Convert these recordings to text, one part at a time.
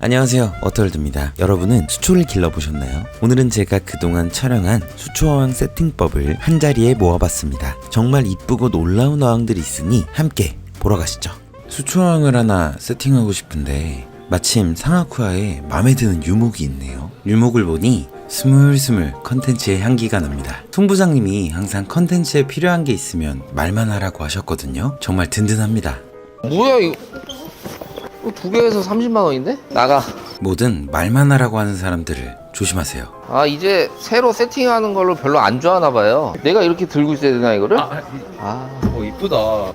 안녕하세요, 워터월드입니다. 여러분은 수초를 길러보셨나요? 오늘은 제가 그동안 촬영한 수초 어항 세팅법을 한자리에 모아봤습니다. 정말 이쁘고 놀라운 어항들이 있으니 함께 보러 가시죠. 수초 어항을 하나 세팅하고 싶은데 마침 상하쿠아에 마음에 드는 유목이 있네요. 유목을 보니 스물스물 컨텐츠의 향기가 납니다. 송 부장님이 항상 컨텐츠에 필요한 게 있으면 말만 하라고 하셨거든요. 정말 든든합니다. 뭐야 이거 두 개에서 30만 원인데? 나가. 뭐든 말만 하라고 하는 사람들을 조심하세요. 아 이제 새로 세팅하는 걸로 별로 안 좋아하나 봐요. 내가 이렇게 들고 있어야 되나 이거를? 이쁘다.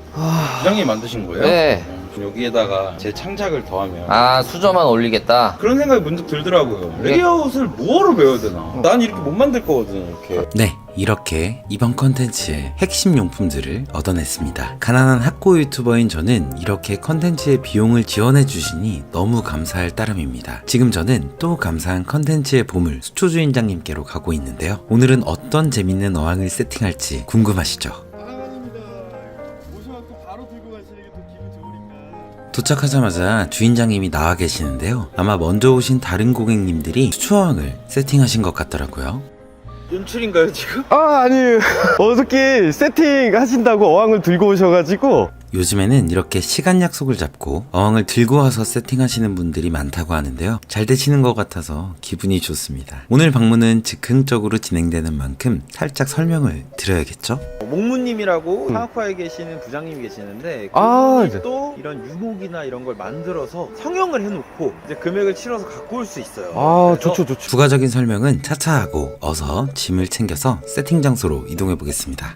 부장님 만드신 거예요? 네. 여기에다가 제 창작을 더하면 아 수저만 올리겠다. 그런 생각이 문득 들더라고요. 레이아웃을 뭐하러 배워야 되나? 난 이렇게 못 만들 거거든, 이렇게. 네, 이렇게 이번 컨텐츠의 핵심 용품들을 얻어냈습니다. 가난한 학고 유튜버인 저는 이렇게 컨텐츠의 비용을 지원해 주시니 너무 감사할 따름입니다. 지금 저는 또 감사한 컨텐츠의 보물 수초 주인장님께로 가고 있는데요. 오늘은 어떤 재밌는 어항을 세팅할지 궁금하시죠? 도착하자마자 주인장님이 나와 계시는데요. 아마 먼저 오신 다른 고객님들이 수초 어항을 세팅하신 것 같더라고요. 연출인가요, 지금? 아니에요. 어저께 세팅 하신다고 어항을 들고 오셔가지고. 요즘에는 이렇게 시간 약속을 잡고 어항을 들고 와서 세팅하시는 분들이 많다고 하는데요. 잘 되시는 것 같아서 기분이 좋습니다. 오늘 방문은 즉흥적으로 진행되는 만큼 살짝 설명을 드려야겠죠? 목무님이라고 상하쿠아에 계시는 부장님이 계시는데 아, 그분이 또 이런 유목이나 이런 걸 만들어서 성형을 해놓고 이제 금액을 치러서 갖고 올 수 있어요. 아, 그래서 좋죠. 부가적인 설명은 차차 하고 어서 짐을 챙겨서 세팅 장소로 이동해 보겠습니다.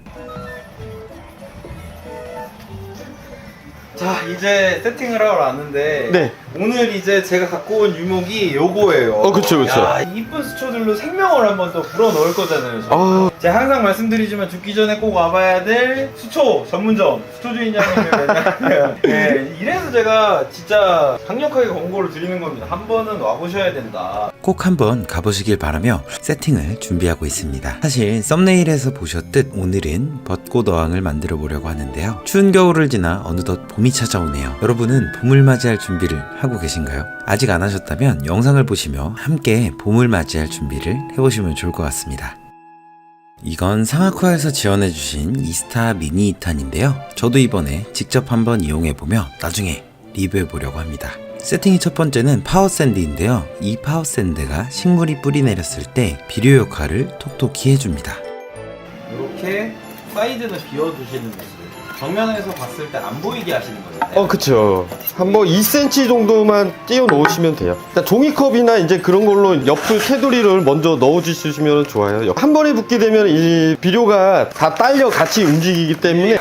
자, 이제 세팅을 하러 왔는데 네. 오늘 이제 제가 갖고 온 유목이 요거예요. 그쵸. 야, 이쁜 수초들로 생명을 한번 더 불어 넣을 거잖아요. 저희가. 아, 제가 항상 말씀드리지만 죽기 전에 꼭 와봐야 될 수초 전문점 수초 주인장님을 만나면 네, 이래서 제가 진짜 강력하게 권고를 드리는 겁니다. 한 번은 와보셔야 된다. 꼭 한번 가보시길 바라며 세팅을 준비하고 있습니다. 사실 썸네일에서 보셨듯 오늘은 벚꽃 어항을 만들어 보려고 하는데요. 추운 겨울을 지나 어느덧 봄이 찾아오네요. 여러분은 봄을 맞이할 준비를 하고 계신가요? 아직 안 하셨다면 영상을 보시며 함께 봄을 맞이할 준비를 해보시면 좋을 것 같습니다. 이건 상하쿠아에서 지원해주신 이스타 미니 2탄인데요. 저도 이번에 직접 한번 이용해보며 나중에 리뷰해보려고 합니다. 세팅의 첫 번째는 파워샌드인데요. 이 파워샌드가 식물이 뿌리 내렸을 때 비료 역할을 톡톡히 해줍니다. 이렇게 사이드는 비워두시는 모습. 정면에서 봤을 때 안 보이게 하시는 거잖아요. 그쵸. 한번 2cm 정도만 띄워 놓으시면 돼요. 일단 종이컵이나 이제 그런 걸로 옆을 테두리를 먼저 넣어주시면 좋아요. 한 번에 붓게 되면 이 비료가 다 딸려 같이 움직이기 때문에.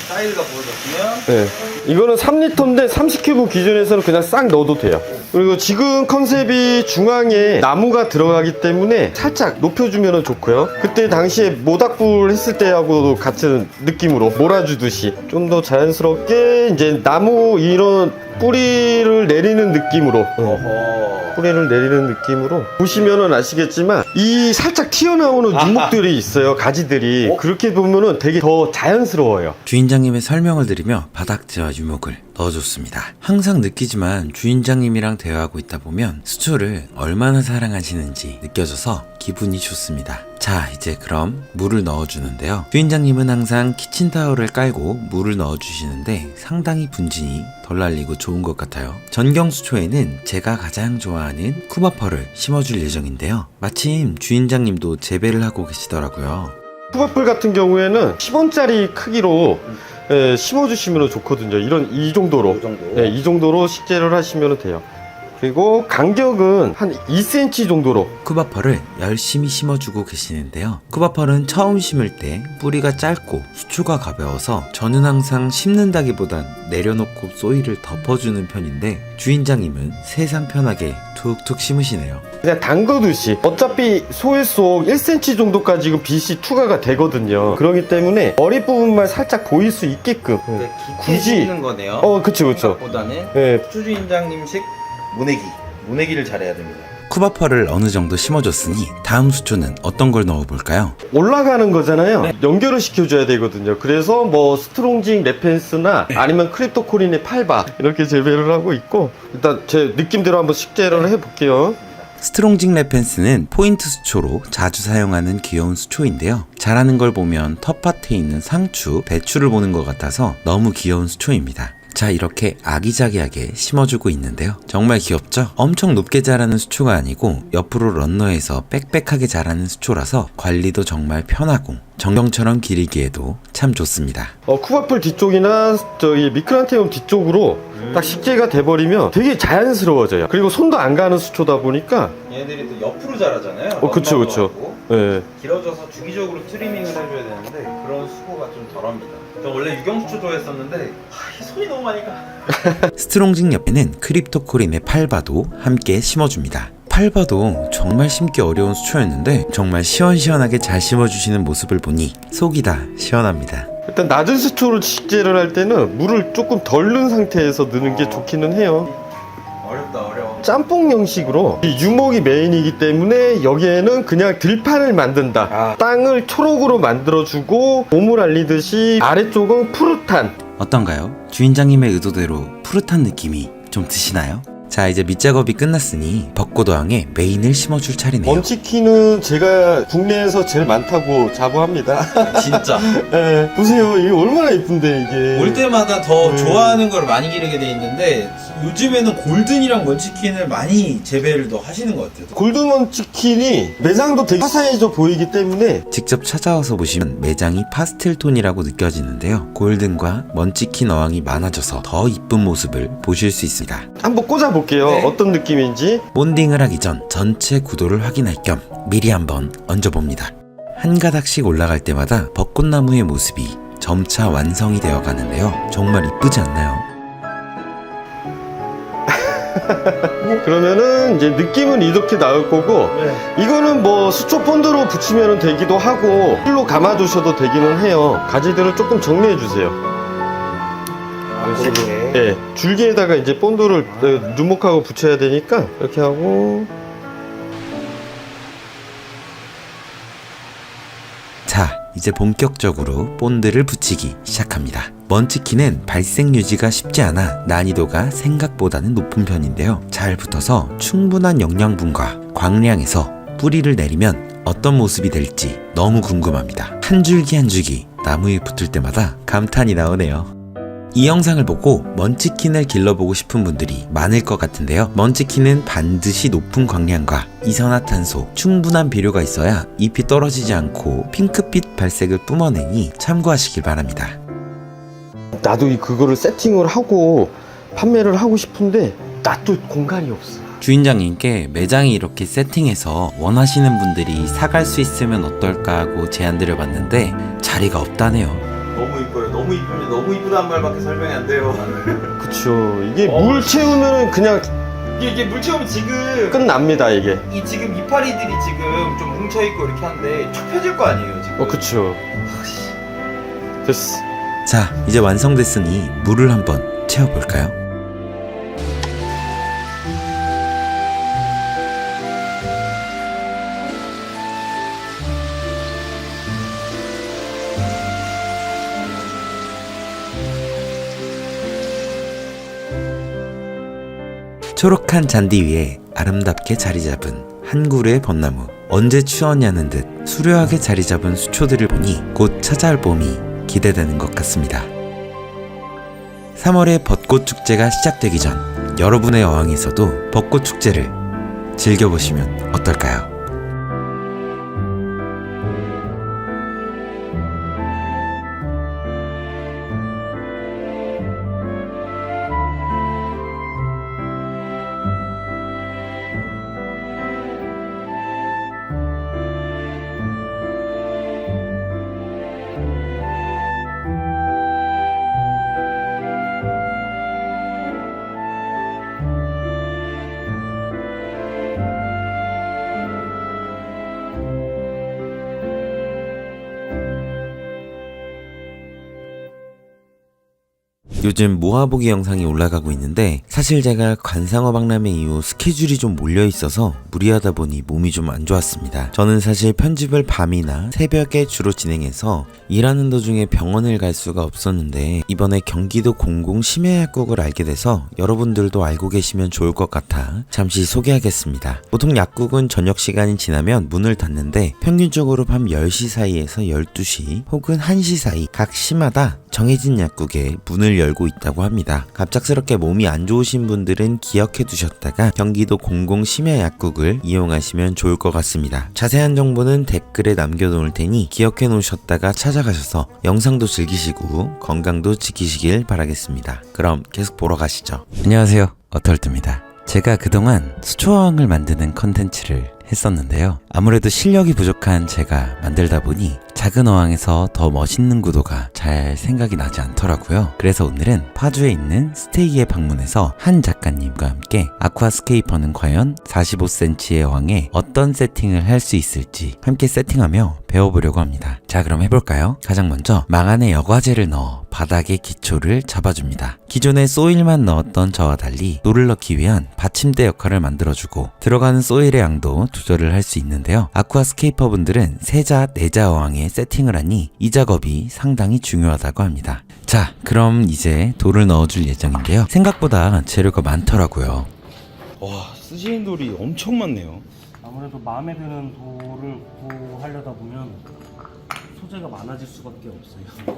사이드가 보여졌으면 네. 이거는 3리터인데 30큐브 기준에서는 그냥 싹 넣어도 돼요. 그리고 지금 컨셉이 중앙에 나무가 들어가기 때문에 살짝 높여주면 좋고요. 그때 당시에 모닥불 했을 때하고도 같은 느낌으로 몰아주듯이 좀 더 자연스럽게 이제 나무 이런 뿌리를 내리는 느낌으로 뿌리를 내리는 느낌으로 보시면은 아시겠지만 이 살짝 튀어나오는 유목들이 있어요. 가지들이 그렇게 보면은 되게 더 자연스러워요. 주인장님의 설명을 드리며 바닥재와 유목을 넣어줬습니다. 항상 느끼지만 주인장님이랑 대화하고 있다 보면 수초를 얼마나 사랑하시는지 느껴져서 기분이 좋습니다. 자, 이제 그럼 물을 넣어주는데요. 주인장님은 항상 키친타월을 깔고 물을 넣어주시는데 상당히 분진이 덜 날리고 좋은 것 같아요. 전경수초에는 제가 가장 좋아하는 쿠바펄을 심어줄 예정인데요. 마침 주인장님도 재배를 하고 계시더라고요. 쿠바풀 같은 경우에는 10원짜리 크기로 심어주시면 좋거든요. 이 정도로. 네, 이 정도로 식재를 하시면 돼요. 그리고 간격은 한 2cm 정도로. 쿠바펄을 열심히 심어주고 계시는데요. 쿠바펄은 처음 심을 때 뿌리가 짧고 수초가 가벼워서 저는 항상 심는다기보단 내려놓고 소일을 덮어주는 편인데 주인장님은 세상 편하게 툭툭 심으시네요. 그냥 담그듯이 어차피 소일속 1cm 정도까지 빛이 투과가 되거든요. 그렇기 때문에 머리 부분만 살짝 보일 수 있게끔 굳이 심는 거네요. 그쵸. 보다는 네. 수주인장님식 모내기를 잘해야 됩니다. 쿠바펄을 어느 정도 심어줬으니 다음 수초는 어떤 걸 넣어볼까요? 올라가는 거잖아요. 연결을 시켜줘야 되거든요. 그래서 뭐 스트롱징 레펜스나 아니면 크립토코린의 팔바 이렇게 재배를 하고 있고, 일단 제 느낌대로 한번 식재를 해볼게요. 스트롱징 레펜스는 포인트 수초로 자주 사용하는 귀여운 수초인데요. 자라는 걸 보면 텃밭에 있는 상추, 배추를 보는 것 같아서 너무 귀여운 수초입니다. 자, 이렇게 아기자기하게 심어주고 있는데요. 정말 귀엽죠? 엄청 높게 자라는 수초가 아니고 옆으로 런너에서 빽빽하게 자라는 수초라서 관리도 정말 편하고 정경처럼 기르기에도 참 좋습니다. 쿠바풀 뒤쪽이나 저기 미크란테움 뒤쪽으로 딱 식재가 돼버리면 되게 자연스러워져요. 그리고 손도 안 가는 수초다 보니까. 얘네들이 또 옆으로 자라잖아요. 그쵸, 그쵸. 예. 길어져서 주기적으로 트리밍을 해줘야 되는데 그런 수고가 좀 덜합니다. 저 원래 유경수초 좋아했었는데 이 손이 너무 많이 가. 스트롱징 옆에는 크립토코린의 팔바도 함께 심어줍니다. 팔바도 정말 심기 어려운 수초였는데 정말 시원시원하게 잘 심어주시는 모습을 보니 속이 다 시원합니다. 일단 낮은 수초를 식재를 할 때는 물을 조금 덜 넣은 상태에서 넣는 게 좋기는 해요. 어려워. 짬뽕 형식으로 이 유목이 메인이기 때문에 여기에는 그냥 들판을 만든다. 땅을 초록으로 만들어주고 몸을 알리듯이 아래쪽은 푸릇한. 어떤가요? 주인장님의 의도대로 푸릇한 느낌이 좀 드시나요? 자, 이제 밑작업이 끝났으니 벚꽃어항에 메인을 심어줄 차례네요. 먼치키는 제가 국내에서 제일 많다고 자부합니다. 진짜. 예, 보세요, 이게 얼마나 이쁜데 이게. 올 때마다 더 좋아하는 걸 많이 기르게 돼 있는데 요즘에는 골든이랑 먼치킨을 많이 재배를 더 하시는 것 같아요. 골든 먼치킨이 매장도 되게 화사해져 보이기 때문에. 직접 찾아와서 보시면 매장이 파스텔 톤이라고 느껴지는데요. 골든과 먼치킨 어항이 많아져서 더 이쁜 모습을 보실 수 있습니다. 한번 꽂아볼게요. 네. 어떤 느낌인지. 본딩을 하기 전 전체 구도를 확인할 겸 미리 한번 얹어봅니다. 한 가닥씩 올라갈 때마다 벚꽃나무의 모습이 점차 완성이 되어 가는데요. 정말 이쁘지 않나요? 그러면은 이제 느낌은 이렇게 나올 거고, 이거는 뭐 수초 본드로 붙이면 되기도 하고 풀로 감아두셔도 되기는 해요. 가지들을 조금 정리해 주세요. 네, 줄기에다가 이제 본드를 누목하고 붙여야 되니까 이렇게 하고. 자, 이제 본격적으로 본드를 붙이기 시작합니다. 먼치킨은 발색 유지가 쉽지 않아 난이도가 생각보다는 높은 편인데요. 잘 붙어서 충분한 영양분과 광량에서 뿌리를 내리면 어떤 모습이 될지 너무 궁금합니다. 한 줄기 한 줄기 나무에 붙을 때마다 감탄이 나오네요. 이 영상을 보고 먼치킨을 길러보고 싶은 분들이 많을 것 같은데요. 먼치킨은 반드시 높은 광량과 이산화탄소, 충분한 비료가 있어야 잎이 떨어지지 않고 핑크빛 발색을 뿜어내니 참고하시길 바랍니다. 나도 그거를 세팅을 하고 판매를 하고 싶은데 놔둘 공간이 없어. 주인장님께 매장이 이렇게 세팅해서 원하시는 분들이 사갈 수 있으면 어떨까 하고 제안드려봤는데 자리가 없다네요. 너무 이뻐요. 너무 이쁩니다. 너무 이쁘다는 말밖에 설명이 안 돼요. 그쵸. 이게 물 채우면 그냥 이게 물 채우면 지금 끝납니다, 이게. 지금 이파리들이 지금 좀 뭉쳐 있고 이렇게 하는데 쭉 펴질 거 아니에요 지금. 그쵸. 됐어. 자, 이제 완성됐으니 물을 한번 채워볼까요? 초록한 잔디 위에 아름답게 자리 잡은 한 그루의 벚나무. 언제 추웠냐는 듯 수려하게 자리 잡은 수초들을 보니 곧 찾아올 봄이 기대되는 것 같습니다. 3월의 벚꽃 축제가 시작되기 전 여러분의 어항에서도 벚꽃 축제를 즐겨보시면 어떨까요? 요즘 모아보기 영상이 올라가고 있는데 사실 제가 관상어박람회 이후 스케줄이 좀 몰려있어서 무리하다 보니 몸이 좀 안 좋았습니다. 저는 사실 편집을 밤이나 새벽에 주로 진행해서 일하는 도중에 병원을 갈 수가 없었는데 이번에 경기도 공공심야약국을 알게 돼서 여러분들도 알고 계시면 좋을 것 같아 잠시 소개하겠습니다. 보통 약국은 저녁 시간이 지나면 문을 닫는데 평균적으로 밤 10시 사이에서 12시 혹은 1시 사이 각 시마다 정해진 약국에 문을 열고 있다고 합니다. 갑작스럽게 몸이 안 좋으신 분들은 기억해 두셨다가 경기도 공공심야약국을 이용하시면 좋을 것 같습니다. 자세한 정보는 댓글에 남겨놓을 테니 기억해 놓으셨다가 찾아가셔서 영상도 즐기시고 건강도 지키시길 바라겠습니다. 그럼 계속 보러 가시죠. 안녕하세요, 어털트입니다. 제가 그동안 수초어항을 만드는 컨텐츠를 했었는데요. 아무래도 실력이 부족한 제가 만들다 보니 작은 어항에서 더 멋있는 구도가 잘 생각이 나지 않더라고요. 그래서 오늘은 파주에 있는 스테이에 방문해서 한 작가님과 함께 아쿠아스케이퍼는 과연 45cm의 어항에 어떤 세팅을 할 수 있을지 함께 세팅하며 배워보려고 합니다. 자, 그럼 해볼까요? 가장 먼저 망 안에 여과제를 넣어 바닥의 기초를 잡아줍니다. 기존에 소일만 넣었던 저와 달리 돌을 넣기 위한 받침대 역할을 만들어주고 들어가는 소일의 양도 조절을 할 수 있는데요. 아쿠아스케이퍼 분들은 세자, 네자 어항에 세팅을 하니 이 작업이 상당히 중요하다고 합니다. 자, 그럼 이제 돌을 넣어줄 예정인데요. 생각보다 재료가 많더라고요. 와, 쓰시는 돌이 엄청 많네요. 아무래도 마음에 드는 돌을 구하려다 보면 소재가 많아질 수밖에 없어요.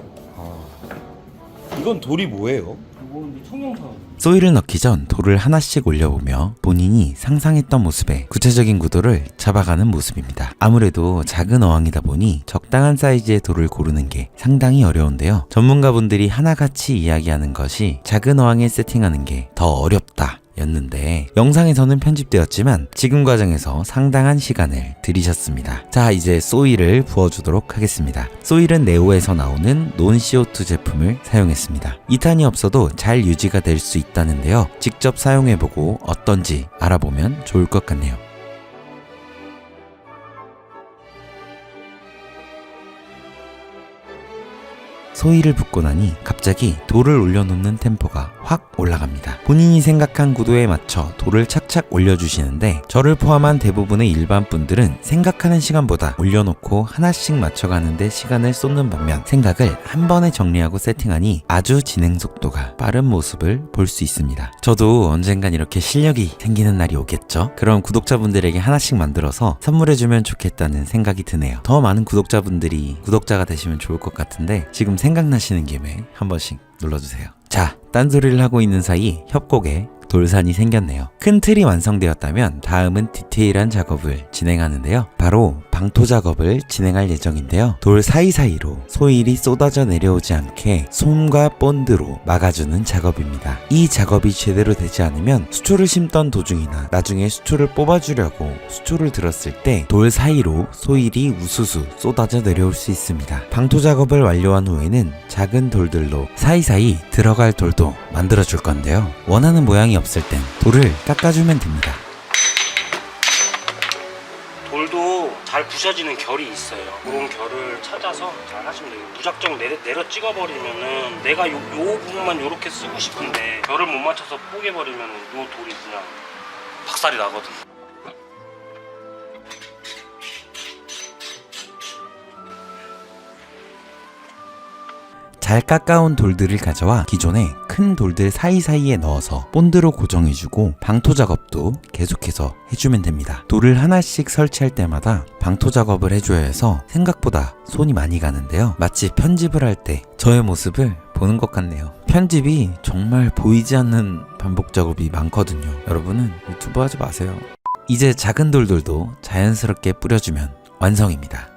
이건 돌이 뭐예요? 이거는 이제 청룡선. 소일을 넣기 전 돌을 하나씩 올려보며 본인이 상상했던 모습의 구체적인 구도를 잡아가는 모습입니다. 아무래도 작은 어항이다 보니 적당한 사이즈의 돌을 고르는 게 상당히 어려운데요. 전문가분들이 하나같이 이야기하는 것이 작은 어항에 세팅하는 게 더 어렵다 였는데 영상에서는 편집되었지만 지금 과정에서 상당한 시간을 들이셨습니다. 자, 이제 소일을 부어주도록 하겠습니다. 소일은 네오에서 나오는 논CO2 제품을 사용했습니다. 2탄이 없어도 잘 유지가 될 수 있다는데요. 직접 사용해보고 어떤지 알아보면 좋을 것 같네요. 소일을 붓고 나니 갑자기 돌을 올려놓는 템포가 확 올라갑니다. 본인이 생각한 구도에 맞춰 돌을 착착 올려주시는데 저를 포함한 대부분의 일반 분들은 생각하는 시간보다 올려놓고 하나씩 맞춰가는데 시간을 쏟는 반면 생각을 한 번에 정리하고 세팅하니 아주 진행 속도가 빠른 모습을 볼 수 있습니다. 저도 언젠간 이렇게 실력이 생기는 날이 오겠죠? 그럼 구독자분들에게 하나씩 만들어서 선물해주면 좋겠다는 생각이 드네요. 더 많은 구독자분들이 구독자가 되시면 좋을 것 같은데 지금 생각나시는 김에 한 번씩 눌러주세요. 자, 딴소리를 하고 있는 사이 협곡에 돌산이 생겼네요. 큰 틀이 완성되었다면 다음은 디테일한 작업을 진행하는데요. 바로 방토 작업을 진행할 예정인데요. 돌 사이사이로 소일이 쏟아져 내려오지 않게 솜과 본드로 막아주는 작업입니다. 이 작업이 제대로 되지 않으면 수초를 심던 도중이나 나중에 수초를 뽑아주려고 수초를 들었을 때 돌 사이로 소일이 우수수 쏟아져 내려올 수 있습니다. 방토 작업을 완료한 후에는 작은 돌들로 사이사이 들어갈 돌도 만들어줄 건데요. 원하는 모양이 없을 땐 돌을 깎아주면 됩니다. 돌도 잘 부셔지는 결이 있어요. 그런 결을 찾아서 잘 하시면 돼요. 무작정 내려 찍어버리면은 내가 요 부분만 요렇게 쓰고 싶은데 결을 못 맞춰서 뽀개버리면은 요 돌이 그냥 박살이 나거든. 잘 깎아온 돌들을 가져와 기존의 큰 돌들 사이사이에 넣어서 본드로 고정해주고 방토 작업도 계속해서 해주면 됩니다. 돌을 하나씩 설치할 때마다 방토 작업을 해줘야 해서 생각보다 손이 많이 가는데요. 마치 편집을 할 때 저의 모습을 보는 것 같네요. 편집이 정말 보이지 않는 반복 작업이 많거든요. 여러분은 유튜브 하지 마세요. 이제 작은 돌들도 자연스럽게 뿌려주면 완성입니다.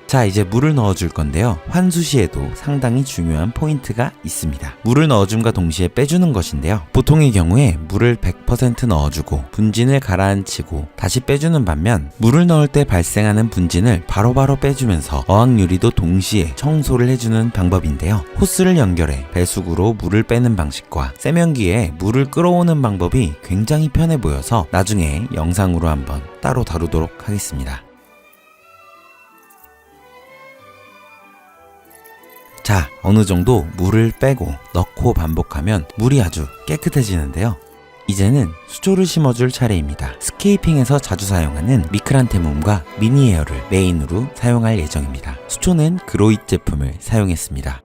자, 이제 물을 넣어줄 건데요. 환수 시에도 상당히 중요한 포인트가 있습니다. 물을 넣어줌과 동시에 빼주는 것인데요. 보통의 경우에 물을 100% 넣어주고 분진을 가라앉히고 다시 빼주는 반면 물을 넣을 때 발생하는 분진을 바로바로 빼주면서 어항 유리도 동시에 청소를 해주는 방법인데요. 호스를 연결해 배수구로 물을 빼는 방식과 세면기에 물을 끌어오는 방법이 굉장히 편해 보여서 나중에 영상으로 한번 따로 다루도록 하겠습니다. 자, 어느 정도 물을 빼고 넣고 반복하면 물이 아주 깨끗해지는데요. 이제는 수초를 심어줄 차례입니다. 스케이핑에서 자주 사용하는 미크란테mom과 미니에어를 메인으로 사용할 예정입니다. 수초는 그로잇 제품을 사용했습니다.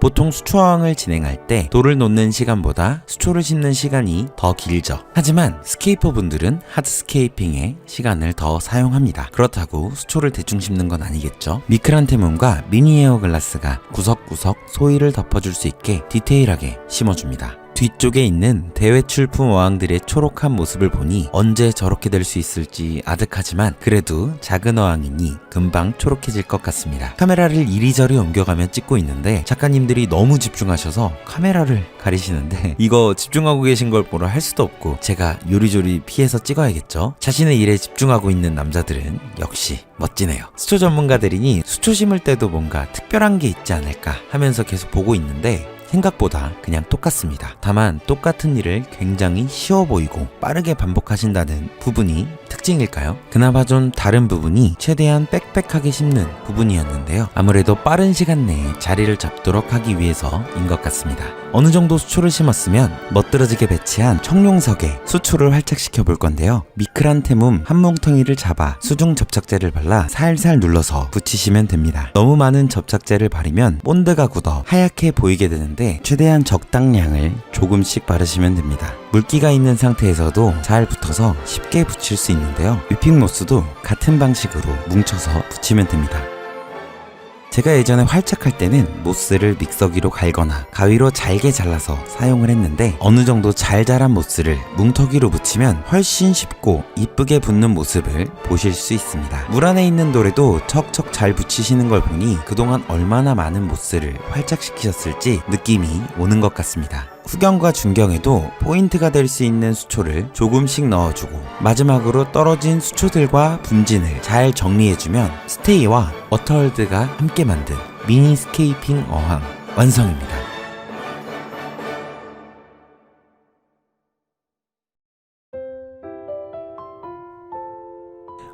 보통 수초어항을 진행할 때 돌을 놓는 시간보다 수초를 심는 시간이 더 길죠. 하지만 스케이퍼 분들은 하드 스케이핑에 시간을 더 사용합니다. 그렇다고 수초를 대충 심는 건 아니겠죠. 미크란테mom과 미니에어 글라스가 구석구석 소위를 덮어줄 수 있게 디테일하게 심어줍니다. 뒤쪽에 있는 대외 출품 어항들의 초록한 모습을 보니 언제 저렇게 될 수 있을지 아득하지만 그래도 작은 어항이니 금방 초록해질 것 같습니다. 카메라를 이리저리 옮겨가며 찍고 있는데 작가님들이 너무 집중하셔서 카메라를 가리시는데 이거 집중하고 계신 걸 보러 할 수도 없고 제가 요리조리 피해서 찍어야겠죠. 자신의 일에 집중하고 있는 남자들은 역시 멋지네요. 수초 전문가들이니 수초 심을 때도 뭔가 특별한 게 있지 않을까 하면서 계속 보고 있는데 생각보다 그냥 똑같습니다. 다만 똑같은 일을 굉장히 쉬워 보이고 빠르게 반복하신다는 부분이 특징일까요? 그나마 좀 다른 부분이 최대한 빽빽하게 심는 부분이었는데요. 아무래도 빠른 시간 내에 자리를 잡도록 하기 위해서인 것 같습니다. 어느 정도 수초를 심었으면 멋들어지게 배치한 청룡석에 수초를 활착시켜 볼 건데요. 미크란테mom한 뭉텅이를 잡아 수중 접착제를 발라 살살 눌러서 붙이시면 됩니다. 너무 많은 접착제를 바르면 본드가 굳어 하얗게 보이게 되는데 최대한 적당량을 조금씩 바르시면 됩니다. 물기가 있는 상태에서도 잘 붙어서 쉽게 붙일 수 있는데요. 위핑모스도 같은 방식으로 뭉쳐서 붙이면 됩니다. 제가 예전에 활착할 때는 모스를 믹서기로 갈거나 가위로 잘게 잘라서 사용을 했는데 어느 정도 잘 자란 모스를 뭉터기로 붙이면 훨씬 쉽고 이쁘게 붙는 모습을 보실 수 있습니다. 물 안에 있는 돌에도 척척 잘 붙이시는 걸 보니 그동안 얼마나 많은 모스를 활착시키셨을지 느낌이 오는 것 같습니다. 후경과 중경에도 포인트가 될 수 있는 수초를 조금씩 넣어주고 마지막으로 떨어진 수초들과 분진을 잘 정리해주면 스테이와 워터월드가 함께 만든 미니 스케이핑 어항 완성입니다.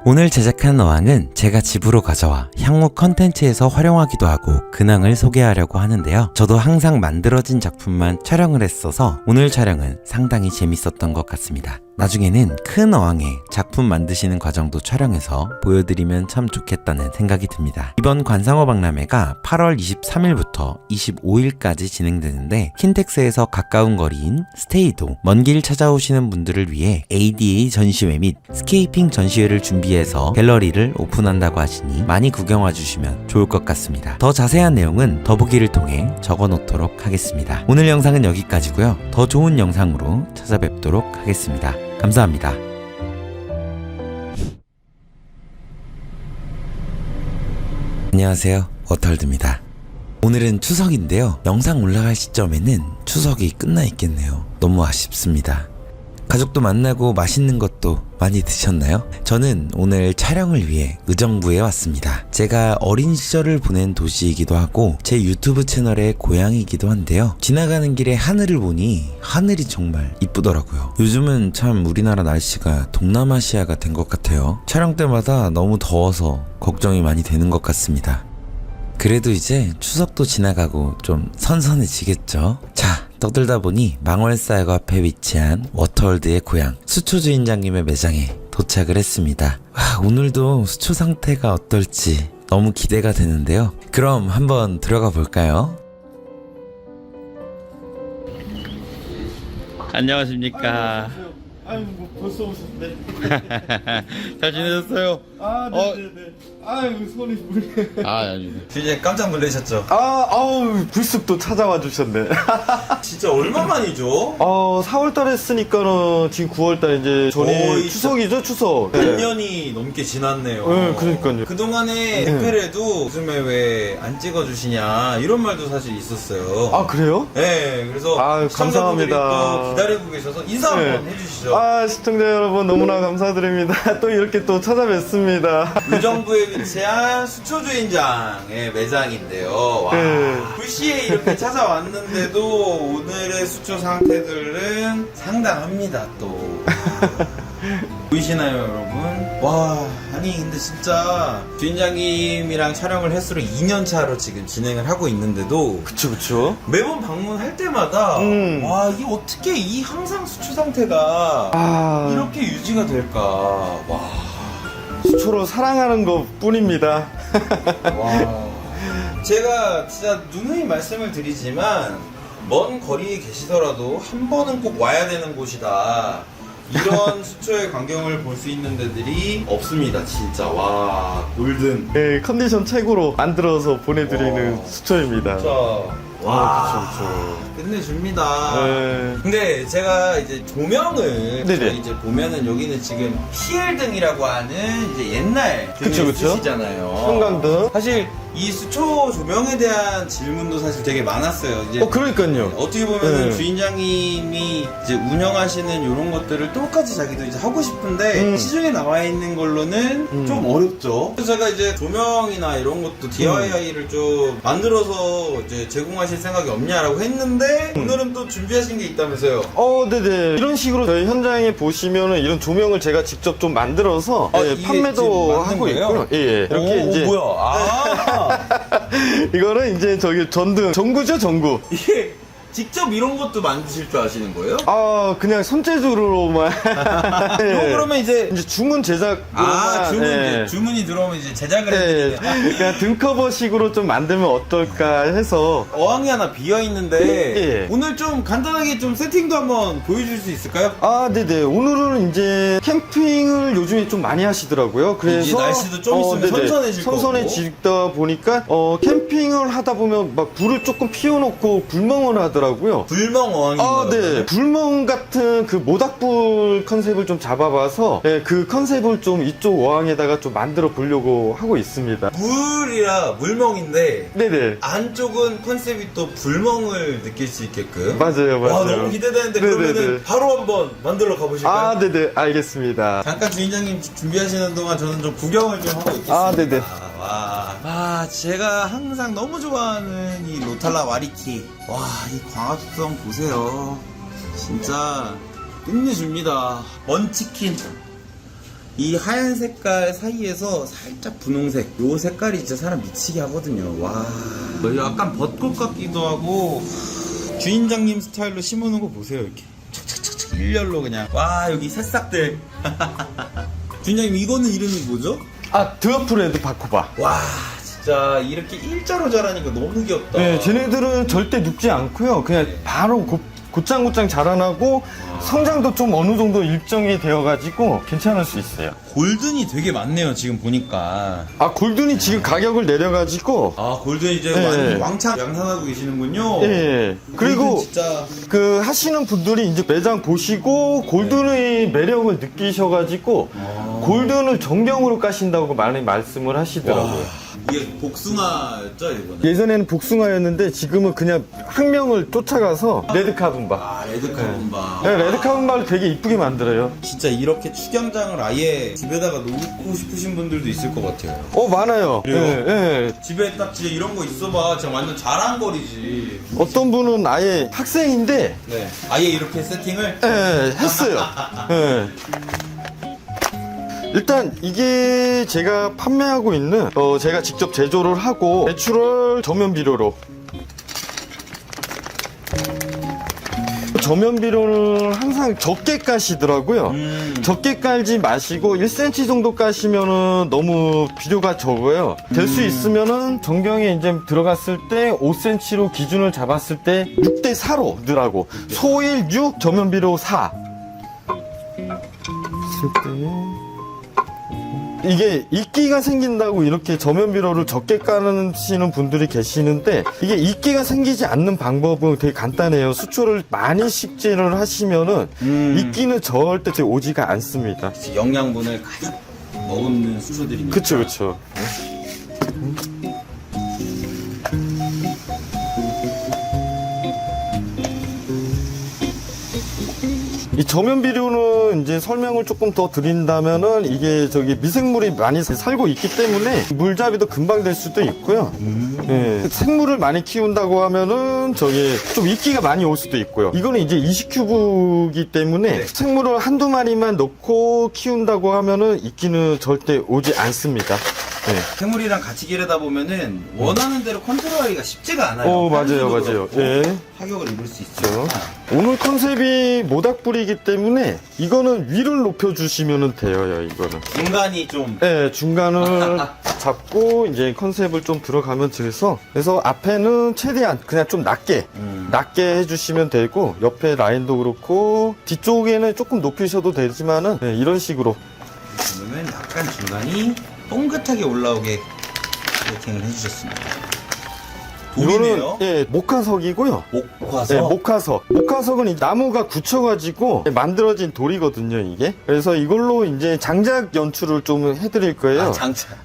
오늘 제작한 어항은 제가 집으로 가져와 향후 컨텐츠에서 활용하기도 하고 근황을 소개하려고 하는데요. 저도 항상 만들어진 작품만 촬영을 했어서 오늘 촬영은 상당히 재밌었던 것 같습니다. 나중에는 큰 어항에 작품 만드시는 과정도 촬영해서 보여드리면 참 좋겠다는 생각이 듭니다. 이번 관상어 박람회가 8월 23일부터 25일까지 진행되는데 킨텍스에서 가까운 거리인 스테이도 먼 길 찾아오시는 분들을 위해 ADA 전시회 및 스케이핑 전시회를 준비해서 갤러리를 오픈한다고 하시니 많이 구경와 주시면 좋을 것 같습니다. 더 자세한 내용은 더보기를 통해 적어 놓도록 하겠습니다. 오늘 영상은 여기까지고요. 더 좋은 영상으로 찾아뵙도록 하겠습니다. 감사합니다. 안녕하세요, 워터월드입니다. 오늘은 추석인데요. 영상 올라갈 시점에는 추석이 끝나 있겠네요. 너무 아쉽습니다. 가족도 만나고 맛있는 것도 많이 드셨나요? 저는 오늘 촬영을 위해 의정부에 왔습니다. 제가 어린 시절을 보낸 도시이기도 하고 제 유튜브 채널의 고향이기도 한데요. 지나가는 길에 하늘을 보니 하늘이 정말 이쁘더라고요. 요즘은 참 우리나라 날씨가 동남아시아가 된 것 같아요. 촬영 때마다 너무 더워서 걱정이 많이 되는 것 같습니다. 그래도 이제 추석도 지나가고 좀 선선해지겠죠? 자, 떠들다 보니 망월사역 앞에 위치한 워터월드의 고향 수초 주인장님의 매장에 도착을 했습니다. 와, 오늘도 수초 상태가 어떨지 너무 기대가 되는데요. 그럼 한번 들어가 볼까요? 안녕하십니까. 아유, 뭐 벌써 오셨네. 잘 지내셨어요? 아, 네네네. 아유, 손이 물려. 아닙니다. 이제 깜짝 놀라셨죠? 아우 불쑥 또 찾아와 주셨네. 진짜 얼마만이죠? 4월달에 했으니까는 지금 9월달 이제 전에 거의 추석이죠, 추석. 1년이 넘게 지났네요. 네, 그러니까요. 그동안에 댓글에도 요즘에 왜 안 찍어주시냐 이런 말도 사실 있었어요. 아 그래요? 네, 그래서 아유, 시청자분들이 감사합니다. 또 기다리고 계셔서 인사 한번 네. 해주시죠. 시청자 여러분 너무나 감사드립니다. 또 이렇게 또 찾아뵙습니다. 의정부에 위치한 수초주인장의 매장인데요. 와, 네. 불시에 이렇게 찾아왔는데도 오늘의 수초 상태들은 상당합니다. 또 보이시나요 여러분? 와 아니 근데 진짜 주인장님이랑 촬영을 횟수로 2년차로 지금 진행을 하고 있는데도 그쵸. 매번 방문할 때마다 와 이게 어떻게 이 항상 수초 상태가 아, 이렇게 유지가 될까. 와. 수초로 사랑하는 것 뿐입니다. 와. 제가 진짜 누누이 말씀을 드리지만 먼 거리에 계시더라도 한 번은 꼭 와야 되는 곳이다. 이런 수초의 광경을 볼 수 있는 데들이 없습니다. 진짜 와 골든. 네, 컨디션 최고로 만들어서 보내드리는 와. 수초입니다. 진짜 와 끝내줍니다. 네. 근데 제가 이제 조명을 네네. 저희 이제 보면은 여기는 지금 PL 등이라고 하는 이제 옛날 등을 그쵸. 쓰시잖아요. 형광등. 사실 이 수초 조명에 대한 질문도 사실 되게 많았어요. 이제 그러니까요. 어떻게 보면은 네. 주인장님이 이제 운영하시는 이런 것들을 똑같이 자기도 이제 하고 싶은데 시중에 나와 있는 걸로는 좀 어렵죠. 그래서 제가 이제 조명이나 이런 것도 DIY를 좀 만들어서 이제 제공하실 생각이 없냐라고 했는데 오늘은 또 준비하신 게 있다면서요. 네네. 이런 식으로 저희 현장에 보시면은 이런 조명을 제가 직접 좀 만들어서 이게 지금 판매도 만든 하고 거예요? 있고요. 예. 이렇게 이제 뭐야? 아 이거는 이제 저기 전등, 전구죠, 전구. 이게 직접 이런 것도 만드실 줄 아시는 거예요? 그냥 손재주로만. 예. 이거 그러면 이제 주문 제작으로만. 예. 주문이 들어오면 이제 제작을 예. 해드리는. 그냥 등커버식으로 좀 만들면 어떨까 해서. 어항이 하나 비어 있는데 예. 오늘 좀 간단하게 좀 세팅도 한번 보여줄 수 있을까요? 네네. 오늘은 이제 캠핑을 요즘에 좀 많이 하시더라고요. 그래서. 이제 날씨도 좀 있으면 네네. 선선해질 거고. 선선해지다 보니까, 캠핑을 하다 보면 막 불을 조금 피워놓고 불멍을 하더라고요. 불멍 어항인가요? 네. 불멍 같은 그 모닥불 컨셉을 좀 잡아봐서, 그 컨셉을 좀 이쪽 어항에다가 좀 만들어 보려고 하고 있습니다. 물이라 물멍인데 네네. 안쪽은 컨셉이 또 불멍을 느낄 수 있게끔. 맞아요. 와 너무 기대되는데 네네네. 그러면은 바로 한번 만들러 가보실까요? 네네. 알겠습니다. 잠깐 주인장님 준비하시는 동안 저는 좀 구경을 좀 하고 있겠습니다. 네네. 제가 항상 너무 좋아하는 이 로탈라 와리키. 와, 이 광합성 보세요. 진짜 끝내줍니다. 먼치킨. 이 하얀 색깔 사이에서 살짝 분홍색. 요 색깔이 진짜 사람 미치게 하거든요. 와, 약간 벚꽃 같기도 하고. 주인장님 스타일로 심어놓은 거 보세요. 이렇게 착착착착 일렬로 그냥. 와, 여기 새싹들. 주인장님 이거는 이름이 뭐죠? 드어프레드 바코바. 와 진짜 이렇게 일자로 자라니까 너무 귀엽다. 네, 쟤네들은 절대 눕지 않고요. 그냥 바로 곧장곧장 자라나고 성장도 좀 어느 정도 일정이 되어가지고 괜찮을 수 있어요. 골든이 되게 많네요 지금 보니까. 골든이 지금 가격을 내려가지고. 골든 이제 네. 왕창 양산하고 계시는군요. 예. 그리고 골든 진짜 하시는 분들이 이제 매장 보시고 골든의 매력을 느끼셔가지고 골든을 정경으로 까신다고 많이 말씀을 하시더라고요. 이게 복숭아였죠 이거는. 예전에는 복숭아였는데 지금은 그냥 학명을 쫓아가서 레드카분바. 레드카본바. 네, 레드카분바를 되게 이쁘게 만들어요. 진짜 이렇게 축양장을 아예 집에다가 놓고 싶으신 분들도 있을 것 같아요. 많아요. 그래요? 예. 집에 딱 진짜 이런 거 있어봐. 진짜 완전 자랑거리지. 어떤 분은 아예 학생인데 네. 아예 이렇게 세팅을. 했어요. 예. 일단 이게 제가 판매하고 있는 제가 직접 제조를 하고 내추럴 저면 비료로 저면 비료를 항상 적게 까시더라고요. 적게 깔지 마시고 1cm 정도 까시면은 너무 비료가 적어요. 될 수 있으면은 정경에 이제 들어갔을 때 5cm로 기준을 잡았을 때 6대 4로 넣으라고. 소일 6, 저면 비료 4. 이게 이끼가 생긴다고 이렇게 저면 비료를 적게 까시는 분들이 계시는데 이게 이끼가 생기지 않는 방법은 되게 간단해요. 수초를 많이 식재를 하시면은 이끼는 절대 오지가 않습니다. 영양분을 가득 머금는 수초들입니다. 그쵸. 이 저면 비료는 이제 설명을 조금 더 드린다면은 이게 미생물이 많이 살고 있기 때문에 물잡이도 금방 될 수도 있고요. 예, 생물을 많이 키운다고 하면은 저게 좀 이끼가 많이 올 수도 있고요. 이거는 이제 20큐브이기 때문에 생물을 한두 마리만 넣고 키운다고 하면은 이끼는 절대 오지 않습니다. 네. 생물이랑 같이 기르다 보면은 원하는 대로 컨트롤하기가 쉽지가 않아요. 맞아요, 맞아요. 예. 타격을 입을 수 있죠. 오늘 컨셉이 모닥불이기 때문에 이거는 위를 높여주시면 돼요, 이거는. 중간이 좀 네, 중간을 잡고 이제 컨셉을 좀 들어가면 돼서 그래서 앞에는 최대한 그냥 좀 낮게 해주시면 되고 옆에 라인도 그렇고 뒤쪽에는 조금 높이셔도 되지만은 네, 이런 식으로 보면은 약간 중간이 뻥긋하게 올라오게 세팅을 해주셨습니다. 돌이네요. 이거는 예, 목화석이고요. 목화석. 네, 목화석. 목화석은 이 나무가 굳혀가지고 만들어진 돌이거든요, 이게. 그래서 이걸로 이제 장작 연출을 좀 해드릴 거예요. 아, 장착.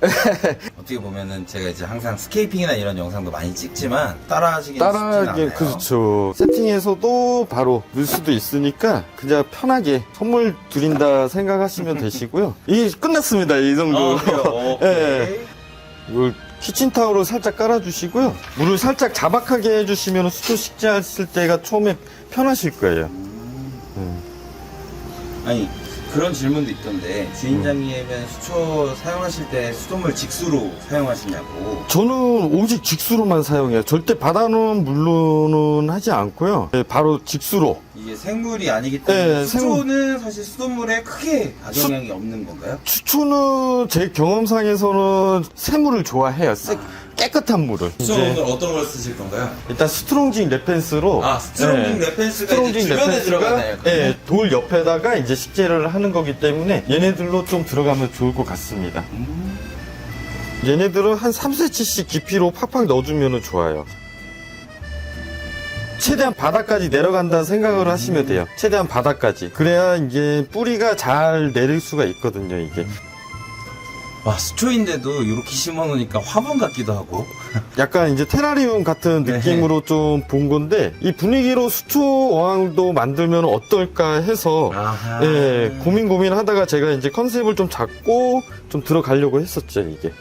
어떻게 보면은 제가 이제 항상 스케이핑이나 이런 영상도 많이 찍지만 따라하기는 쉽진 않아요. 그렇죠. 세팅에서도 바로 넣을 수도 있으니까 그냥 편하게 선물 드린다 생각하시면 되시고요. 이게 끝났습니다, 이 정도. 그래요? 예. 이걸 키친타올을 살짝 깔아주시고요. 물을 살짝 자박하게 해주시면 수초 식재하실 때가 처음에 편하실 거예요. 아니 그런 질문도 있던데 주인장님은 수초 사용하실 때 수돗물 직수로 사용하시냐고. 저는 오직 직수로만 사용해요. 절대 받아놓은 물로는 하지 않고요. 네, 바로 직수로. 이게 생물이 아니기 때문에 네, 수초는 사실 수돗물에 크게 악영향이 없는 건가요? 추초는 제 경험상에서는 새물을 좋아해요. 깨끗한 물을. 수초는 오늘 어떤 걸 쓰실 건가요? 일단 스트롱징 레펜스로. 스트롱징 레펜스가 이제 주변에 들어가나요? 네, 돌 옆에다가 이제 식재를 하는 거기 때문에 얘네들로 좀 들어가면 좋을 것 같습니다. 얘네들은 한 3cm씩 깊이로 팍팍 넣어주면 좋아요. 최대한 바닥까지 내려간다는 생각을 하시면 돼요. 최대한 바닥까지. 그래야 이제 뿌리가 잘 내릴 수가 있거든요, 이게. 와, 수초인데도 이렇게 심어놓으니까 화분 같기도 하고. 약간 이제 테라리움 같은 느낌으로 좀 본 건데, 이 분위기로 수초 어항도 만들면 어떨까 해서, 아하. 예, 고민 하다가 제가 이제 컨셉을 좀 잡고 좀 들어가려고 했었죠, 이게.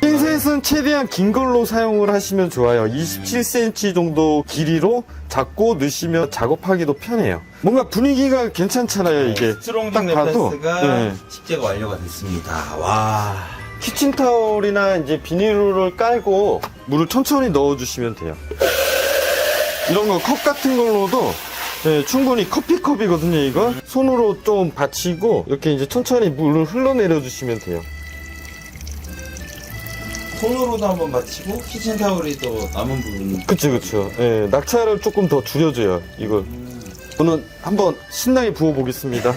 핀셋은 최대한 긴 걸로 사용을 하시면 좋아요. 27cm 정도 길이로 잡고 넣으시면 작업하기도 편해요. 뭔가 분위기가 괜찮잖아요, 이게. 스트롱징 딱 봐도. 레펜스가 네. 식재가 완료가 됐습니다. 와. 키친타올이나 이제 비닐을 깔고 물을 천천히 넣어주시면 돼요. 이런 거 컵 같은 걸로도 네, 충분히 커피컵이거든요, 이거. 손으로 좀 받치고 이렇게 이제 천천히 물을 흘러내려 주시면 돼요. 손으로도 한번 맞히고 키친타올이 또 남은 부분. 그쵸. 예, 낙차를 조금 더 줄여줘요, 이걸. 저는 한번 신나게 부어보겠습니다.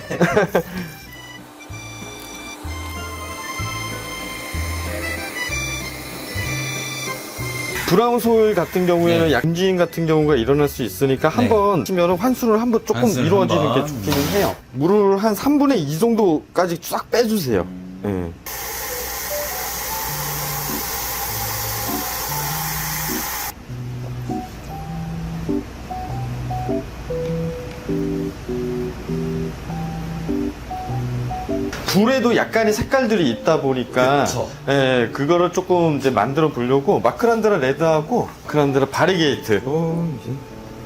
브라운 소일 같은 경우에는 양지인 같은 경우가 일어날 수 있으니까 한번 치면 환수를 한번 조금 환수를 이루어지는 한번. 게 좋기는 해요. 물을 한 3분의 2 정도까지 싹 빼주세요. 예. 불에도 약간의 색깔들이 있다 보니까 그쵸. 예, 그거를 조금 이제 만들어 보려고 마크란드라 레드하고 마크란드라 바리게이트 이제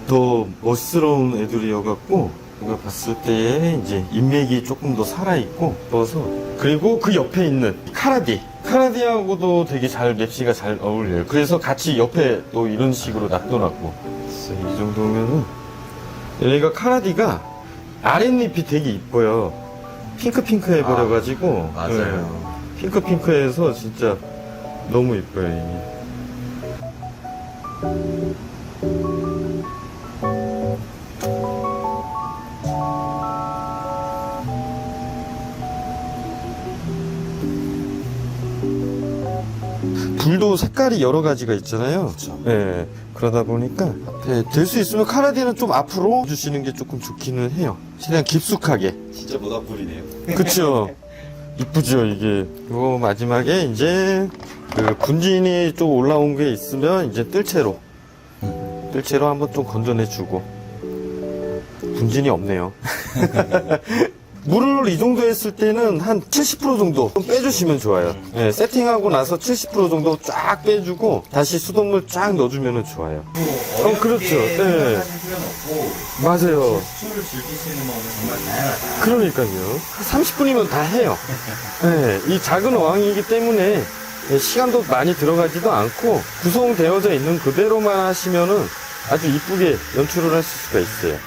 더 멋스러운 애들이어갖고 이걸 봤을 때 이제 인맥이 조금 더 살아있고 그래서 그리고 그 옆에 있는 카라디하고도 되게 잘 맵시가 잘 어울려요. 그래서 같이 옆에 또 이런 식으로 놔둬놨고 그래서 이 정도면은 얘가 카라디가 아랫잎이 되게 이뻐요. 핑크 해버려가지고 맞아요. 네. 핑크해서 진짜 너무 이뻐요 이게. 불도 색깔이 여러 가지가 있잖아요. 예, 그러다 보니까 앞에 될 수 있으면 카라디는 좀 앞으로 주시는 게 조금 좋기는 해요. 최대한 깊숙하게. 진짜 모닥불이네요. 그쵸? 이쁘죠, 이게. 그리고 마지막에 이제 그 분진이 좀 올라온 게 있으면 이제 뜰채로 한번 좀 건져내주고. 분진이 없네요. 물을 이 정도 했을 때는 한 70% 정도 좀 빼주시면 좋아요. 예, 세팅하고 나서 70% 정도 쫙 빼주고 다시 수돗물 쫙 넣어주면 좋아요. 그렇죠. 예. 맞아요. 수초를 즐길 수 있는 방법은 정말 다양하다. 그러니까요. 30분이면 다 해요. 예, 이 작은 어항이기 때문에 시간도 많이 들어가지도 않고 구성되어져 있는 그대로만 하시면은 아주 이쁘게 연출을 하실 수가 있어요.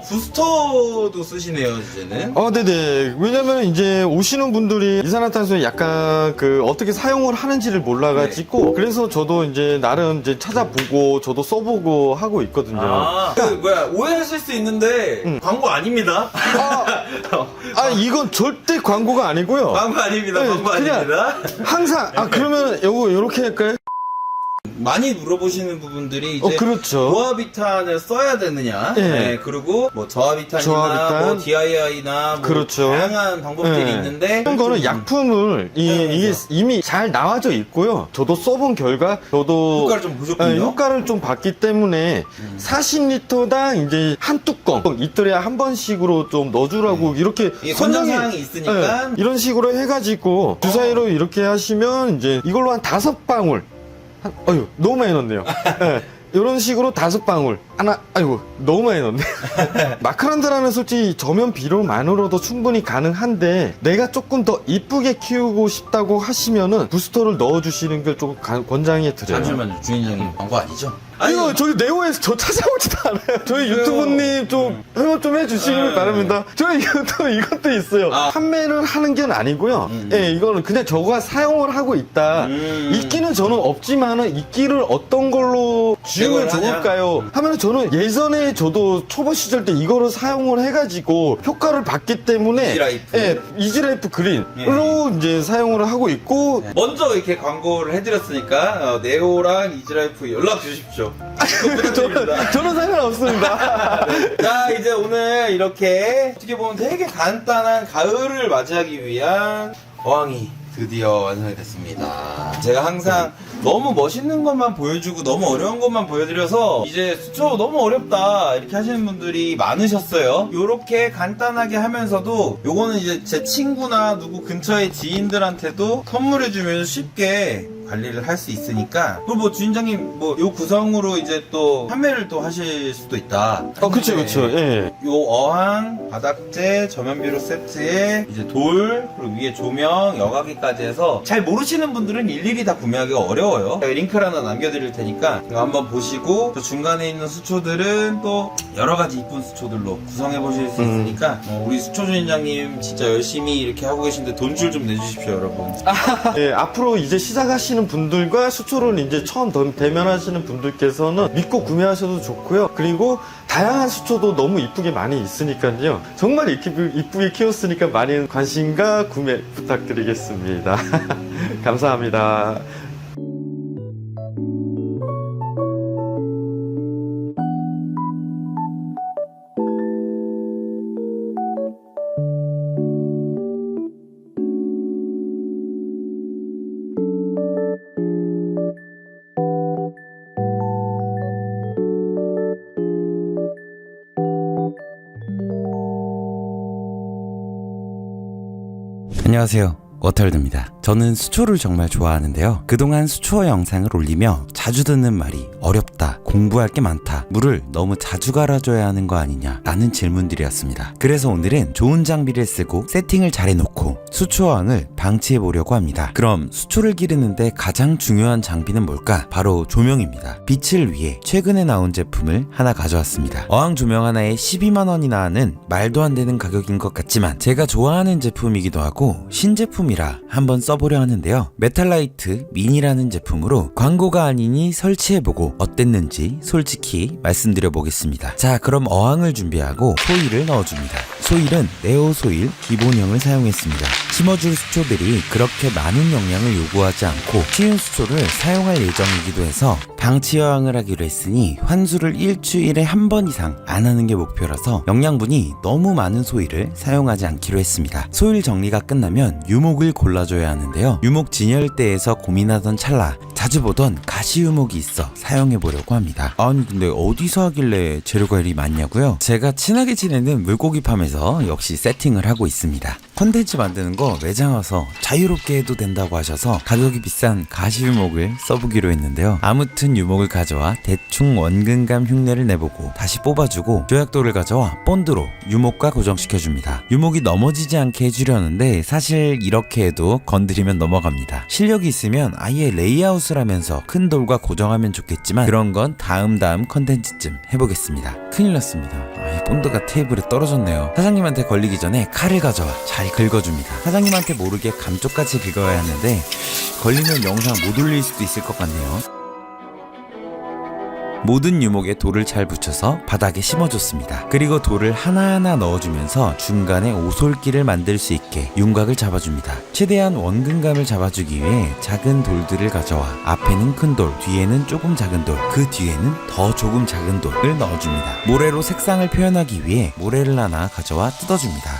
부스터도 쓰시네요, 이제는. 네네. 왜냐면 이제 오시는 분들이 이산화탄소에 약간 어떻게 사용을 하는지를 몰라가지고 그래서 저도 이제 나름 이제 찾아보고 저도 써보고 하고 있거든요. 오해하실 수 있는데 광고 아닙니다. 이건 절대 광고가 아니고요. 광고 아닙니다. 네, 광고 그냥 아닙니다. 항상 그러면 요렇게 할까요? 많이 물어보시는 부분들이 이제 그렇죠. 고아비탄을 써야 되느냐, 네. 그리고 뭐 저하비탄이나 저하비탄. 뭐 DII나 뭐 그렇죠. 다양한 방법들이 네. 있는데 이런 거는 약품을 이게 이미 잘 나와져 있고요. 저도 써본 결과 저도 효과를 좀 보셨군요. 효과를 좀 봤기 때문에 40리터당 이제 한 뚜껑 이틀에 한 번씩으로 좀 넣어주라고 이렇게 이게 선정이 권장사항이 있으니까. 이런 식으로 해가지고 주사위로 이렇게 하시면 이제 이걸로 한 5방울 너무 많이 넣었네요. 이런 식으로 5방울 하나 너무 많이 넣었네. 마크란드라는 솔직히 저면 비료만으로도 충분히 가능한데 내가 조금 더 이쁘게 키우고 싶다고 하시면은 부스터를 넣어주시는 걸 조금 권장해 드려요. 잠시만요, 주인장님 광고 아니죠? 이거 저희 네오에서 저 찾아오지도 않아요. 저희 유튜브님 좀 협업 좀 해주시길 바랍니다. 저희 유튜브 이것도 있어요. 판매를 하는 게 아니고요. 예, 이거는 그냥 저가 사용을 하고 있다. 있기는 저는 없지만은 있기를 어떤 걸로 지으면 좋을까요? 하면은 저는 예전에 저도 초보 시절 때 이거를 사용을 해가지고 효과를 봤기 때문에 이지라이프. 예, 이지라이프 그린으로 이제 사용을 하고 있고 먼저 이렇게 광고를 해드렸으니까 네오랑 이지라이프 연락 주십시오. 저는 상관없습니다. 자, 이제 오늘 이렇게 어떻게 보면 되게 간단한 가을을 맞이하기 위한 어항이 드디어 완성이 됐습니다. 제가 항상 너무 멋있는 것만 보여주고 너무 어려운 것만 보여드려서 이제 수초 너무 어렵다 이렇게 하시는 분들이 많으셨어요. 요렇게 간단하게 하면서도 요거는 이제 제 친구나 누구 근처의 지인들한테도 선물해주면 쉽게 관리를 할 수 있으니까. 그리고 뭐 주인장님 뭐 요 구성으로 이제 또 판매를 또 하실 수도 있다. 그쵸. 예. 요 어항, 바닥재, 저면비료 세트에 이제 돌, 그리고 위에 조명, 여과기까지 해서 잘 모르시는 분들은 일일이 다 구매하기가 어려워요. 제가 링크를 하나 남겨드릴 테니까 이거 한번 보시고 저 중간에 있는 수초들은 또 여러가지 이쁜 수초들로 구성해 보실 수 있으니까 우리 수초 주인장님 진짜 열심히 이렇게 하고 계신데 돈줄 좀 내주십시오, 여러분. 예, 앞으로 이제 시작하시는 분들과 수초를 이제 처음 대면하시는 분들께서는 믿고 구매하셔도 좋고요. 그리고 다양한 수초도 너무 이쁘게 많이 있으니까요. 정말 이쁘게 키웠으니까 많은 관심과 구매 부탁드리겠습니다. 감사합니다. 안녕하세요. 워털드입니다. 저는 수초를 정말 좋아하는데요. 그동안 수초 영상을 올리며 자주 듣는 말이 어렵다, 공부할 게 많다, 물을 너무 자주 갈아줘야 하는 거 아니냐 라는 질문들이었습니다. 그래서 오늘은 좋은 장비를 쓰고 세팅을 잘 해놓고 수초어항을 방치해 보려고 합니다. 그럼 수초를 기르는데 가장 중요한 장비는 뭘까? 바로 조명입니다. 빛을 위해 최근에 나온 제품을 하나 가져왔습니다. 어항 조명 하나에 12만원이나 하는 말도 안 되는 가격인 것 같지만 제가 좋아하는 제품이기도 하고 신제품이라 한번 써보려 하는데요. 메탈라이트 미니라는 제품으로 광고가 아니니 설치해보고 어땠는지 솔직히 말씀드려 보겠습니다. 자, 그럼 어항을 준비하고 소일을 넣어줍니다. 소일은 네오 소일 기본형을 사용했습니다. 심어줄 수초들이 그렇게 많은 영양을 요구하지 않고 쉬운 수초를 사용할 예정이기도 해서 방치 어항을 하기로 했으니 환수를 일주일에 한 번 이상 안 하는 게 목표라서 영양분이 너무 많은 소일을 사용하지 않기로 했습니다. 소일 정리가 끝나면 유목을 골라줘야 하는데요. 유목 진열대에서 고민하던 찰나 자주 보던 가시유목이 있어 사용해보려고 합니다. 아니 근데 어디서 하길래 재료가 이리 많냐고요? 제가 친하게 지내는 물고기팜에서 역시 세팅을 하고 있습니다. 콘텐츠 만드는 거 매장 와서 자유롭게 해도 된다고 하셔서 가격이 비싼 가시유목을 써보기로 했는데요. 아무튼 유목을 가져와 대충 원근감 흉내를 내보고 다시 뽑아주고 조약돌을 가져와 본드로 유목과 고정시켜줍니다. 유목이 넘어지지 않게 해주려는데 사실 이렇게 해도 건드리면 넘어갑니다. 실력이 있으면 아예 레이아웃을 하면서 큰 돌과 고정하면 좋겠지만 그런 건 다음 컨텐츠쯤 해보겠습니다. 큰일 났습니다. 아예 본드가 테이블에 떨어졌네요. 사장님한테 걸리기 전에 칼을 가져와 잘 긁어줍니다. 사장님한테 모르게 감쪽같이 긁어야 하는데 걸리면 영상 못 올릴 수도 있을 것 같네요. 모든 유목에 돌을 잘 붙여서 바닥에 심어줬습니다. 그리고 돌을 하나하나 넣어주면서 중간에 오솔길을 만들 수 있게 윤곽을 잡아줍니다. 최대한 원근감을 잡아주기 위해 작은 돌들을 가져와 앞에는 큰 돌, 뒤에는 조금 작은 돌, 그 뒤에는 더 조금 작은 돌을 넣어줍니다. 모래로 색상을 표현하기 위해 모래를 하나 가져와 뜯어줍니다.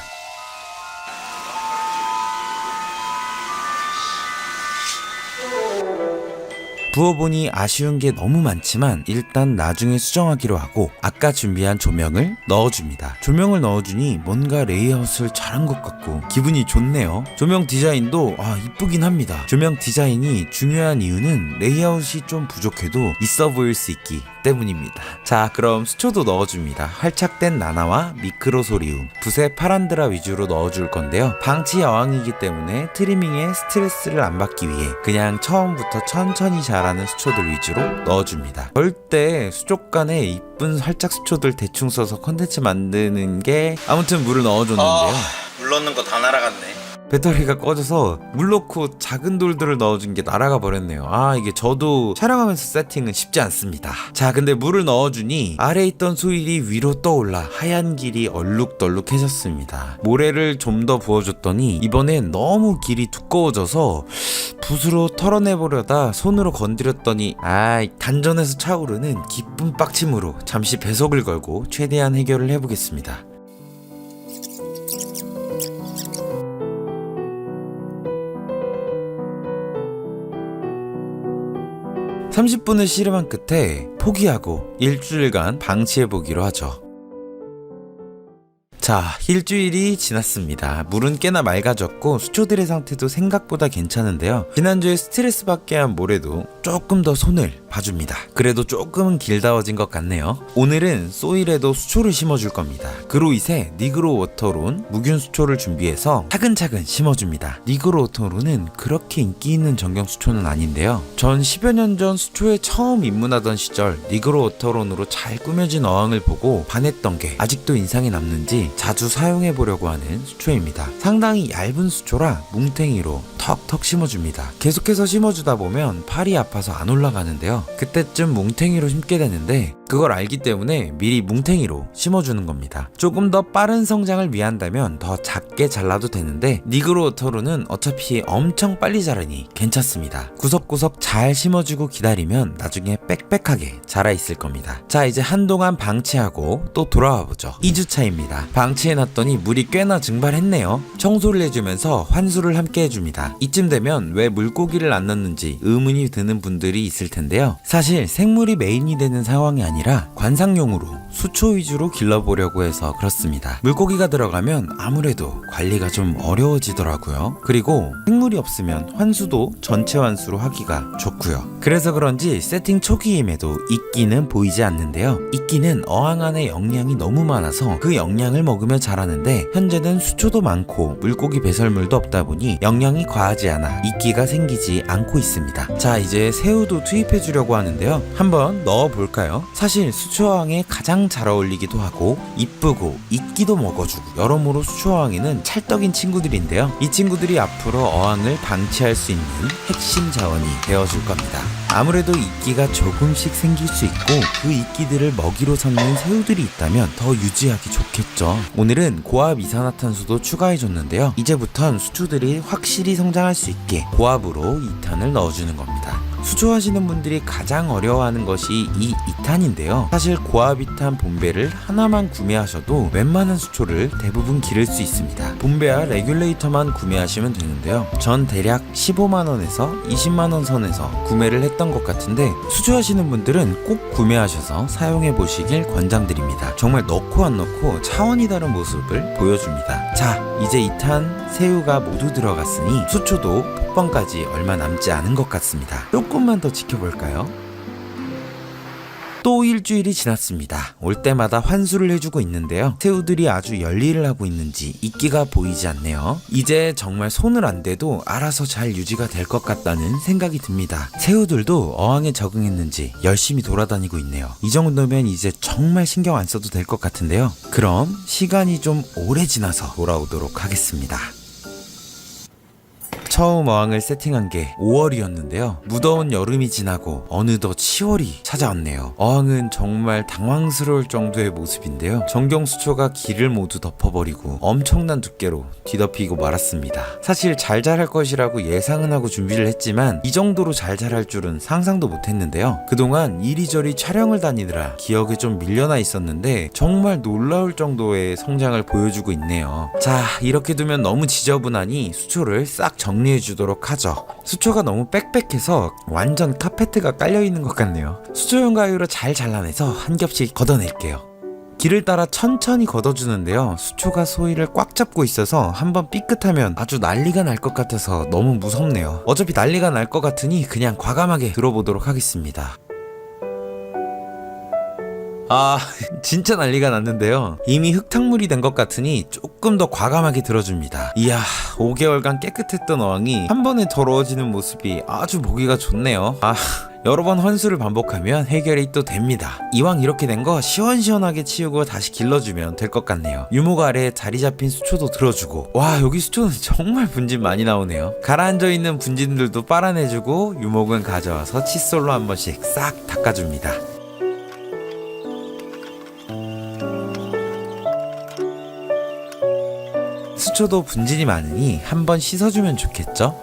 부어보니 아쉬운 게 너무 많지만 일단 나중에 수정하기로 하고 아까 준비한 조명을 넣어줍니다. 조명을 넣어주니 뭔가 레이아웃을 잘한 것 같고 기분이 좋네요. 조명 디자인도 이쁘긴 합니다. 조명 디자인이 중요한 이유는 레이아웃이 좀 부족해도 있어 보일 수 있기 때문입니다. 자, 그럼 수초도 넣어줍니다. 활착된 나나와 미크로소리움, 붓의 파란드라 위주로 넣어줄 건데요. 방치 여왕이기 때문에 트리밍에 스트레스를 안 받기 위해 그냥 처음부터 천천히 자라는 수초들 위주로 넣어줍니다. 절대 수족관에 이쁜 활짝 수초들 대충 써서 컨텐츠 만드는 게 아무튼 물을 넣어줬는데요. 물 넣는 거 다 날아갔네. 배터리가 꺼져서 물 넣고 작은 돌들을 넣어준 게 날아가 버렸네요. 이게 저도 촬영하면서 세팅은 쉽지 않습니다. 자, 근데 물을 넣어주니 아래에 있던 소일이 위로 떠올라 하얀 길이 얼룩덜룩해졌습니다. 모래를 좀 더 부어줬더니 이번엔 너무 길이 두꺼워져서 붓으로 털어내보려다 손으로 건드렸더니 단전에서 차오르는 기쁜 빡침으로 잠시 배속을 걸고 최대한 해결을 해보겠습니다. 30분을 씨름한 끝에 포기하고 일주일간 방치해보기로 하죠. 자, 일주일이 지났습니다. 물은 꽤나 맑아졌고 수초들의 상태도 생각보다 괜찮은데요. 지난주에 스트레스 받게 한 모래도 조금 더 손을 봐줍니다. 그래도 조금은 길다워진 것 같네요. 오늘은 소일에도 수초를 심어줄 겁니다. 그로이세 니그로 워터론 무균 수초를 준비해서 차근차근 심어줍니다. 니그로 워터론은 그렇게 인기 있는 전경 수초는 아닌데요. 전 10여 년 전 수초에 처음 입문하던 시절 니그로 워터론으로 잘 꾸며진 어항을 보고 반했던 게 아직도 인상에 남는지 자주 사용해보려고 하는 수초입니다. 상당히 얇은 수초라 뭉탱이로 턱턱 심어줍니다. 계속해서 심어주다 보면 팔이 아파서 안 올라가는데요. 그때쯤 뭉탱이로 심게 되는데 그걸 알기 때문에 미리 뭉탱이로 심어주는 겁니다. 조금 더 빠른 성장을 위한다면 더 작게 잘라도 되는데 니그로 워터론은 어차피 엄청 빨리 자라니 괜찮습니다. 구석구석 잘 심어주고 기다리면 나중에 빽빽하게 자라 있을 겁니다. 자, 이제 한동안 방치하고 또 돌아와보죠. 2주차입니다. 방치해놨더니 물이 꽤나 증발했네요. 청소를 해주면서 환수를 함께 해줍니다. 이쯤 되면 왜 물고기를 안 넣는지 의문이 드는 분들이 있을 텐데요. 사실 생물이 메인이 되는 상황이 아니라 관상용으로 수초 위주로 길러보려고 해서 그렇습니다. 물고기가 들어가면 아무래도 관리가 좀 어려워지더라고요. 그리고 생물이 없으면 환수도 전체 환수로 하기가 좋고요. 그래서 그런지 세팅 초기임에도 이끼는 보이지 않는데요. 이끼는 어항 안에 영양이 너무 많아서 그 영양을 먹으며 자라는데 현재는 수초도 많고 물고기 배설물도 없다 보니 영양이 과하지 않아 이끼가 생기지 않고 있습니다. 자, 이제 새우도 투입해 주려고 하는데요. 한번 넣어볼까요? 사실 수초어항에 가장 잘 어울리기도 하고 이쁘고 이끼도 먹어주고 여러모로 수초어항에는 찰떡인 친구들인데요. 이 친구들이 앞으로 어항을 방치할 수 있는 핵심 자원이 되어줄 겁니다. 아무래도 이끼가 조금씩 생길 수 있고 그 이끼들을 먹이로 삼는 새우들이 있다면 더 유지하기 좋겠죠. 오늘은 고압 이산화탄소도 추가해줬는데요. 이제부턴 수초들이 확실히 성장할 수 있게 고압으로 2탄을 넣어주는 겁니다. 수초하시는 분들이 가장 어려워하는 것이 이 2탄인데요. 사실 고압 2탄 본배를 하나만 구매하셔도 웬만한 수초를 대부분 기를 수 있습니다. 본배와 레귤레이터만 구매하시면 되는데요. 전 대략 15만원에서 20만원 선에서 구매를 했던 것 같은데 수초하시는 분들은 꼭 구매하셔서 사용해 보시길 권장드립니다. 정말 넣고 안 넣고 차원이 다른 모습을 보여줍니다. 자, 이제 2탄 새우가 모두 들어갔으니 수초도 폭번까지 얼마 남지 않은 것 같습니다. 조금만 더 지켜볼까요? 또 일주일이 지났습니다. 올 때마다 환수를 해주고 있는데요. 새우들이 아주 열일을 하고 있는지 이끼가 보이지 않네요. 이제 정말 손을 안 대도 알아서 잘 유지가 될 것 같다는 생각이 듭니다. 새우들도 어항에 적응했는지 열심히 돌아다니고 있네요. 이 정도면 이제 정말 신경 안 써도 될 것 같은데요. 그럼 시간이 좀 오래 지나서 돌아오도록 하겠습니다. 처음 어항을 세팅한 게 5월이었는데요. 무더운 여름이 지나고 어느덧 10월이 찾아왔네요. 어항은 정말 당황스러울 정도의 모습인데요. 정경수초가 길을 모두 덮어버리고 엄청난 두께로 뒤덮이고 말았습니다. 사실 잘 자랄 것이라고 예상은 하고 준비를 했지만 이 정도로 잘 자랄 줄은 상상도 못했는데요. 그동안 이리저리 촬영을 다니느라 기억에 좀 밀려나 있었는데 정말 놀라울 정도의 성장을 보여주고 있네요. 자, 이렇게 두면 너무 지저분하니 수초를 싹 정리해주도록 하죠. 수초가 너무 빽빽해서 완전 카페트가 깔려있는 것 같네요. 수초용 가위로 잘 잘라내서 한 겹씩 걷어낼게요. 길을 따라 천천히 걷어주는데요. 수초가 소위를 꽉 잡고 있어서 한번 삐끗하면 아주 난리가 날 것 같아서 너무 무섭네요. 어차피 난리가 날 것 같으니 그냥 과감하게 들어보도록 하겠습니다. 아, 진짜 난리가 났는데요. 이미 흙탕물이 된 것 같으니 조금 더 과감하게 들어줍니다. 이야, 5개월간 깨끗했던 어항이 한 번에 더러워지는 모습이 아주 보기가 좋네요. 아, 여러 번 환수를 반복하면 해결이 또 됩니다. 이왕 이렇게 된 거 시원시원하게 치우고 다시 길러주면 될 것 같네요. 유목 아래에 자리 잡힌 수초도 들어주고, 와, 여기 수초는 정말 분진 많이 나오네요. 가라앉아 있는 분진들도 빨아내주고 유목은 가져와서 칫솔로 한 번씩 싹 닦아줍니다. 수초도 분진이 많으니 한번 씻어주면 좋겠죠?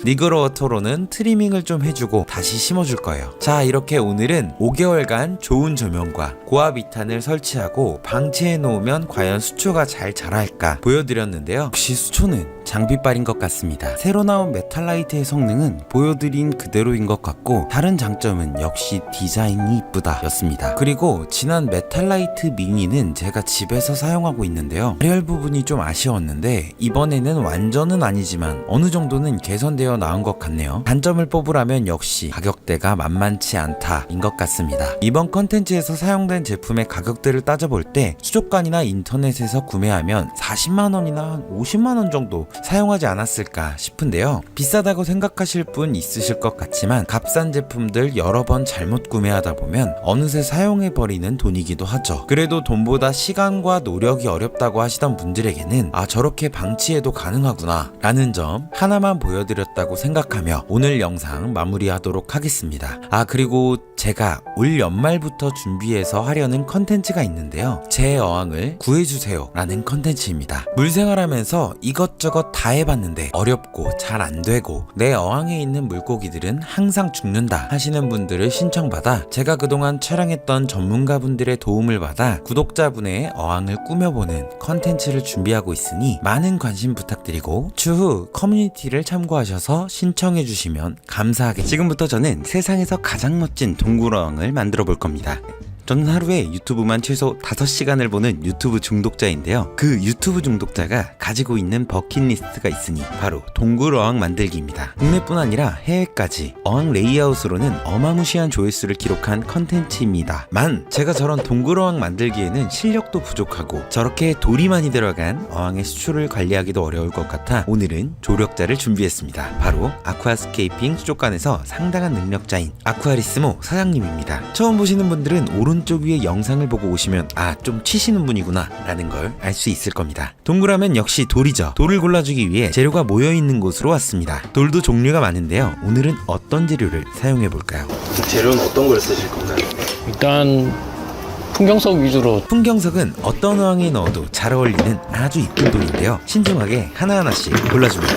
니그로워터로는 트리밍을 좀 해주고 다시 심어줄 거예요. 자, 이렇게 오늘은 5개월간 좋은 조명과 고압 2탄을 설치하고 방치해 놓으면 과연 수초가 잘 자랄까 보여드렸는데요. 역시 수초는 장비빨인 것 같습니다. 새로 나온 메탈라이트의 성능은 보여드린 그대로인 것 같고 다른 장점은 역시 디자인이 이쁘다 였습니다. 그리고 지난 메탈라이트 미니는 제가 집에서 사용하고 있는데요. 발열 부분이 좀 아쉬웠는데 이번에는 완전은 아니지만 어느 정도는 개선되어 나온 것 같네요. 단점을 뽑으라면 역시 가격대가 만만치 않다인 것 같습니다. 이번 컨텐츠에서 사용된 제품의 가격대를 따져볼 때 수족관이나 인터넷에서 구매하면 40만원이나 50만원 정도 사용하지 않았을까 싶은데요. 비싸다고 생각하실 분 있으실 것 같지만 값싼 제품들 여러 번 잘못 구매하다 보면 어느새 사용해버리는 돈이기도 하죠. 그래도 돈보다 시간과 노력이 어렵다고 하시던 분들에게는 아, 저렇게 방치해도 가능하구나 라는 점 하나만 보여드렸다고 생각하며 오늘 영상 마무리하도록 하겠습니다. 아, 그리고 제가 올 연말부터 준비해서 하려는 컨텐츠가 있는데요. 제 어항을 구해주세요 라는 컨텐츠입니다. 물생활하면서 이것저것 다 해봤는데 어렵고 잘 안되고 내 어항에 있는 물고기들은 항상 죽는다 하시는 분들을 신청받아 제가 그동안 촬영했던 전문가분들의 도움을 받아 구독자분의 어항을 꾸며보는 컨텐츠를 준비하고 있으니 많은 관심 부탁드리고 추후 커뮤니티를 참고하셔서 신청해주시면 감사하겠습니다. 지금부터 저는 세상에서 가장 멋진 동굴 어항을 만들어 볼 겁니다. 저는 하루에 유튜브만 최소 5시간을 보는 유튜브 중독자인데요. 그 유튜브 중독자가 가지고 있는 버킷리스트가 있으니 바로 동굴 어항 만들기입니다. 국내뿐 아니라 해외까지 어항 레이아웃으로는 어마무시한 조회수를 기록한 컨텐츠입니다만 제가 저런 동굴 어항 만들기에는 실력도 부족하고 저렇게 돌이 많이 들어간 어항의 수초를 관리하기도 어려울 것 같아 오늘은 조력자를 준비했습니다. 바로 아쿠아스케이핑 수족관에서 상당한 능력자인 아쿠아리스모 사장님입니다. 처음 보시는 분들은 오른 오른쪽 위에 영상을 보고 오시면 아, 좀 치시는 분이구나 라는 걸 알 수 있을 겁니다. 동굴하면 역시 돌이죠. 돌을 골라주기 위해 재료가 모여있는 곳으로 왔습니다. 돌도 종류가 많은데요. 오늘은 어떤 재료를 사용해 볼까요? 재료는 어떤 걸 쓰실 건가요? 일단 풍경석 위주로. 풍경석은 어떤 어항에 넣어도 잘 어울리는 아주 이쁜 돌인데요. 신중하게 하나하나씩 골라줍니다.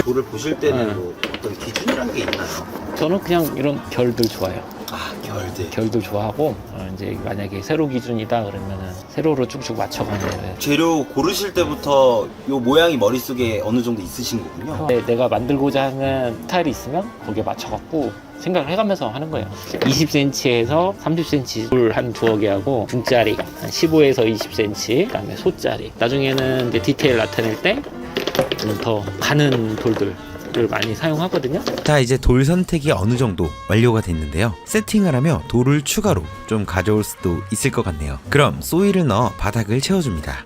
돌을 보실 때는 뭐 어떤 기준이란 게 있나요? 저는 그냥 이런 결들 좋아해요. 아, 결들. 결들 좋아하고 이제 만약에 세로 기준이다 그러면은 세로로 쭉쭉 맞춰가는 거예요. 재료 고르실 때부터 요 모양이 머릿속에 어느 정도 있으신 거군요. 내가 만들고자 하는 스타일이 있으면 거기에 맞춰갖고 생각을 해가면서 하는 거예요. 20cm에서 30cm 돌 한 두어 개하고 중짜리 한 15에서 20cm, 그다음에 소짜리. 나중에는 이제 디테일 나타낼 때 좀 더 가는 돌들을 많이 사용하거든요. 자, 이제 돌 선택이 어느 정도 완료가 됐는데요. 세팅을 하며 돌을 추가로 좀 가져올 수도 있을 것 같네요. 그럼 소일을 넣어 바닥을 채워줍니다.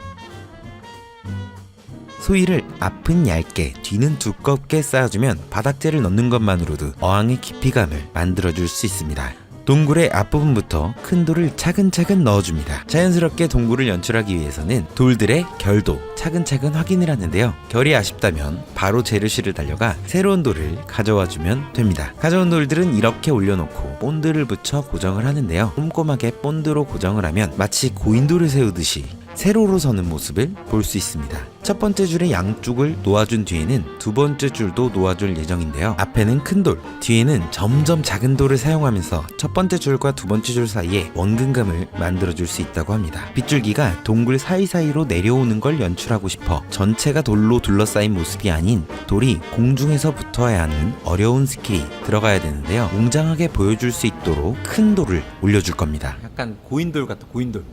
소일을 앞은 얇게 뒤는 두껍게 쌓아주면 바닥재를 넣는 것만으로도 어항의 깊이감을 만들어줄 수 있습니다. 동굴의 앞부분부터 큰 돌을 차근차근 넣어줍니다. 자연스럽게 동굴을 연출하기 위해서는 돌들의 결도 차근차근 확인을 하는데요. 결이 아쉽다면 바로 재료실을 달려가 새로운 돌을 가져와주면 됩니다. 가져온 돌들은 이렇게 올려놓고 본드를 붙여 고정을 하는데요. 꼼꼼하게 본드로 고정을 하면 마치 고인돌을 세우듯이 세로로 서는 모습을 볼 수 있습니다. 첫 번째 줄의 양쪽을 놓아준 뒤에는 두 번째 줄도 놓아줄 예정인데요. 앞에는 큰 돌, 뒤에는 점점 작은 돌을 사용하면서 첫 번째 줄과 두 번째 줄 사이에 원근감을 만들어줄 수 있다고 합니다. 빗줄기가 동굴 사이사이로 내려오는 걸 연출하고 싶어 전체가 돌로 둘러싸인 모습이 아닌 돌이 공중에서 붙어야 하는 어려운 스킬이 들어가야 되는데요. 웅장하게 보여줄 수 있도록 큰 돌을 올려줄 겁니다. 약간 고인돌 같아, 고인돌.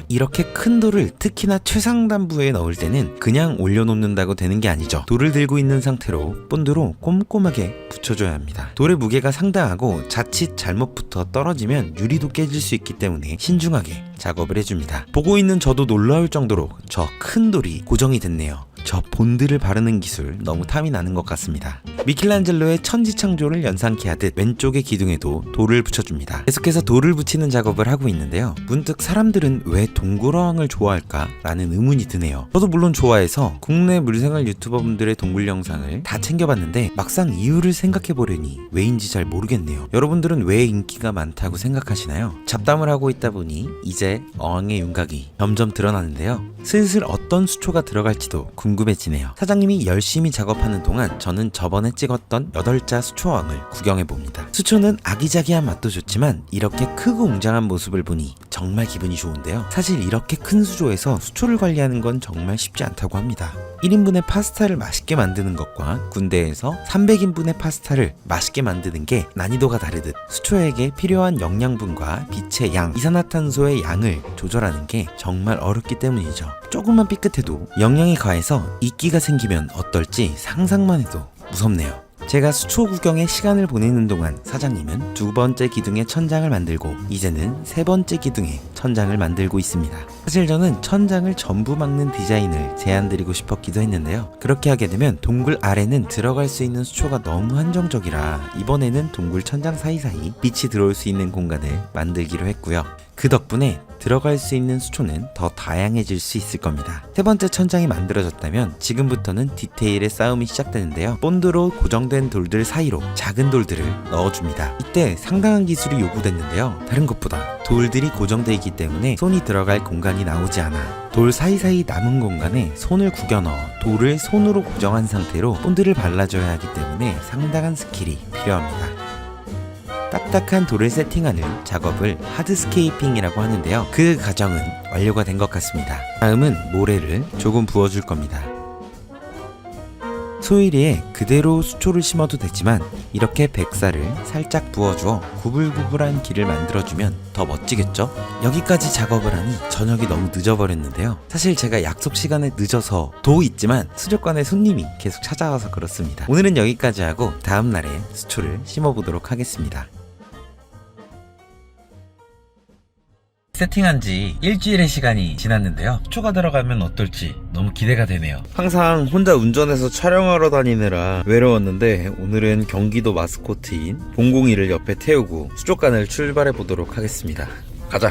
이렇게 큰 돌을 특히나 최상단부에 넣을 때는 그냥 올려놓는다고 되는 게 아니죠. 돌을 들고 있는 상태로 본드로 꼼꼼하게 붙여줘야 합니다. 돌의 무게가 상당하고 자칫 잘못 붙어 떨어지면 유리도 깨질 수 있기 때문에 신중하게 작업을 해줍니다. 보고 있는 저도 놀라울 정도로 저 큰 돌이 고정이 됐네요. 저 본드를 바르는 기술 너무 탐이 나는 것 같습니다. 미켈란젤로의 천지창조를 연상케 하듯 왼쪽의 기둥에도 돌을 붙여줍니다. 계속해서 돌을 붙이는 작업을 하고 있는데요. 문득 사람들은 왜 동굴어항을 좋아할까? 라는 의문이 드네요. 저도 물론 좋아해서 국내 물생활 유튜버분들의 동굴 영상을 다 챙겨봤는데 막상 이유를 생각해보려니 왜인지 잘 모르겠네요. 여러분들은 왜 인기가 많다고 생각하시나요? 잡담을 하고 있다 보니 이제 어항의 윤곽이 점점 드러나는데요. 슬슬 어떤 수초가 들어갈지도 궁금해지네요. 사장님이 열심히 작업하는 동안 저는 저번에 찍었던 8자 수초어항을 구경해봅니다. 수초는 아기자기한 맛도 좋지만 이렇게 크고 웅장한 모습을 보니 정말 기분이 좋은데요. 사실 이렇게 큰 수조에서 수초를 관리하는 건 정말 쉽지 않다고 합니다. 1인분의 파스타를 맛있게 만드는 것과 군대에서 300인분의 파스타를 맛있게 만드는 게 난이도가 다르듯 수초에게 필요한 영양분과 빛의 양, 이산화탄소의 양을 조절하는 게 정말 어렵기 때문이죠. 조금만 삐끗해도 영양이 과해서 이끼가 생기면 어떨지 상상만 해도 무섭네요. 제가 수초 구경에 시간을 보내는 동안 사장님은 두 번째 기둥에 천장을 만들고 이제는 세 번째 기둥에 천장을 만들고 있습니다. 사실 저는 천장을 전부 막는 디자인을 제안드리고 싶었기도 했는데요. 그렇게 하게 되면 동굴 아래는 들어갈 수 있는 수초가 너무 한정적이라 이번에는 동굴 천장 사이사이 빛이 들어올 수 있는 공간을 만들기로 했고요. 그 덕분에 들어갈 수 있는 수초는 더 다양해질 수 있을 겁니다. 세 번째 천장이 만들어졌다면 지금부터는 디테일의 싸움이 시작되는데요. 본드로 고정된 돌들 사이로 작은 돌들을 넣어줍니다. 이때 상당한 기술이 요구됐는데요. 다른 것보다 돌들이 고정되어 있기 때문에 손이 들어갈 공간이 나오지 않아 돌 사이사이 남은 공간에 손을 구겨 넣어 돌을 손으로 고정한 상태로 본드를 발라줘야 하기 때문에 상당한 스킬이 필요합니다. 딱딱한 돌을 세팅하는 작업을 하드스케이핑이라고 하는데요. 그 과정은 완료가 된 것 같습니다. 다음은 모래를 조금 부어줄 겁니다. 소일이에 그대로 수초를 심어도 되지만 이렇게 백사를 살짝 부어주어 구불구불한 길을 만들어주면 더 멋지겠죠? 여기까지 작업을 하니 저녁이 너무 늦어버렸는데요. 사실 제가 약속 시간에 늦어서도 있지만 수족관에 손님이 계속 찾아와서 그렇습니다. 오늘은 여기까지 하고 다음날에 수초를 심어보도록 하겠습니다. 세팅한 지 일주일의 시간이 지났는데요. 수초가 들어가면 어떨지 너무 기대가 되네요. 항상 혼자 운전해서 촬영하러 다니느라 외로웠는데 오늘은 경기도 마스코트인 봉공이를 옆에 태우고 수족관을 출발해 보도록 하겠습니다. 가자!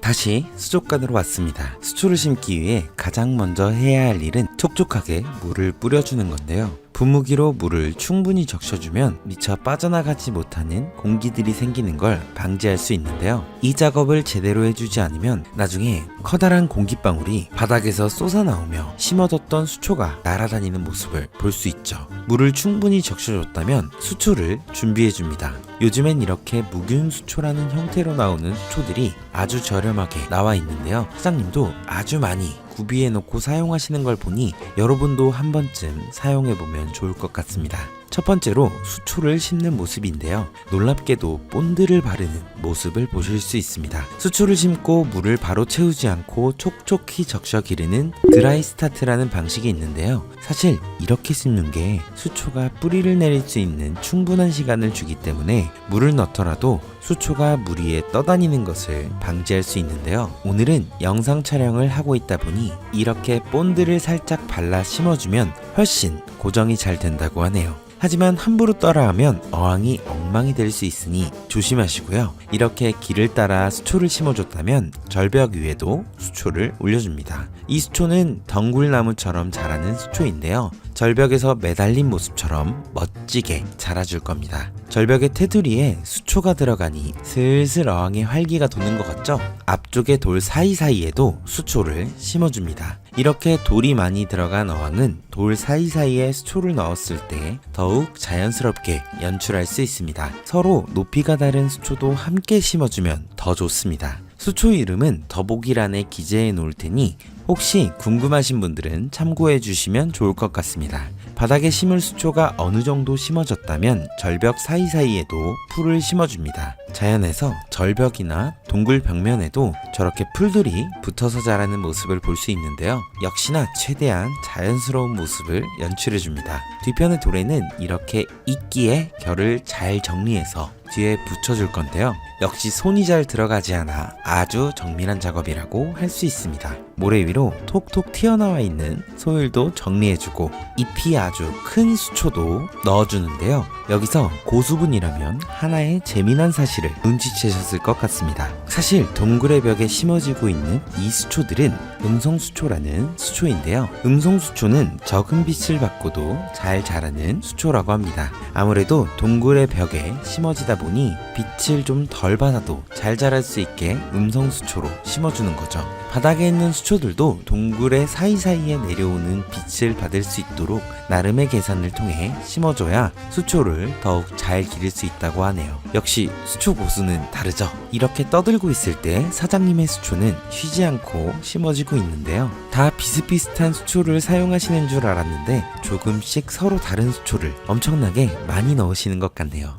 다시 수족관으로 왔습니다. 수초를 심기 위해 가장 먼저 해야 할 일은 촉촉하게 물을 뿌려주는 건데요. 분무기로 물을 충분히 적셔주면 미처 빠져나가지 못하는 공기들이 생기는 걸 방지할 수 있는데요. 이 작업을 제대로 해주지 않으면 나중에 커다란 공기방울이 바닥에서 쏟아나오며 심어뒀던 수초가 날아다니는 모습을 볼 수 있죠. 물을 충분히 적셔줬다면 수초를 준비해줍니다. 요즘엔 이렇게 묵윤 수초라는 형태로 나오는 수초들이 아주 저렴하게 나와 있는데요. 사장님도 아주 많이 구비해 놓고 사용하시는 걸 보니 여러분도 한 번쯤 사용해 보면 좋을 것 같습니다. 첫 번째로 수초를 심는 모습인데요. 놀랍게도 본드를 바르는 모습을 보실 수 있습니다. 수초를 심고 물을 바로 채우지 않고 촉촉히 적셔 기르는 드라이 스타트라는 방식이 있는데요. 사실 이렇게 심는 게 수초가 뿌리를 내릴 수 있는 충분한 시간을 주기 때문에 물을 넣더라도 수초가 물 위에 떠다니는 것을 방지할 수 있는데요. 오늘은 영상 촬영을 하고 있다 보니 이렇게 본드를 살짝 발라 심어주면 훨씬 고정이 잘 된다고 하네요. 하지만 함부로 따라하면 어항이 엉망이 될 수 있으니 조심하시고요. 이렇게 길을 따라 수초를 심어줬다면 절벽 위에도 수초를 올려줍니다. 이 수초는 덩굴나무처럼 자라는 수초인데요. 절벽에서 매달린 모습처럼 멋지게 자라줄 겁니다. 절벽의 테두리에 수초가 들어가니 슬슬 어항에 활기가 도는 것 같죠? 앞쪽의 돌 사이사이에도 수초를 심어줍니다. 이렇게 돌이 많이 들어간 어항은 돌 사이사이에 수초를 넣었을 때 더욱 자연스럽게 연출할 수 있습니다. 서로 높이가 다른 수초도 함께 심어주면 더 좋습니다. 수초 이름은 더보기란에 기재해 놓을 테니 혹시 궁금하신 분들은 참고해 주시면 좋을 것 같습니다. 바닥에 심을 수초가 어느 정도 심어졌다면 절벽 사이사이에도 풀을 심어줍니다. 자연에서 절벽이나 동굴 벽면에도 저렇게 풀들이 붙어서 자라는 모습을 볼 수 있는데요. 역시나 최대한 자연스러운 모습을 연출해줍니다. 뒤편의 돌에는 이렇게 이끼의 결을 잘 정리해서 뒤에 붙여줄 건데요. 역시 손이 잘 들어가지 않아 아주 정밀한 작업이라고 할 수 있습니다. 모래 위로 톡톡 튀어나와 있는 소율도 정리해주고 잎이 아주 큰 수초도 넣어주는데요. 여기서 고수분이라면 하나의 재미난 사실을 눈치채셨을 것 같습니다. 사실 동굴의 벽에 심어지고 있는 이 수초들은 음성수초라는 수초인데요. 음성수초는 적은 빛을 받고도 잘 자라는 수초라고 합니다. 아무래도 동굴의 벽에 심어지다 보니 빛을 좀 덜 받아도 잘 자랄 수 있게 음성수초로 심어주는 거죠. 바닥에 있는 수초들도 동굴의 사이사이에 내려오는 빛을 받을 수 있도록 나름의 계산을 통해 심어줘야 수초를 더욱 잘 기를 수 있다고 하네요. 역시 수초 고수는 다르죠. 이렇게 떠들고 있을 때 사장님의 수초는 쉬지 않고 심어지고 있는데요. 다 비슷비슷한 수초를 사용하시는 줄 알았는데 조금씩 서로 다른 수초를 엄청나게 많이 넣으시는 것 같네요.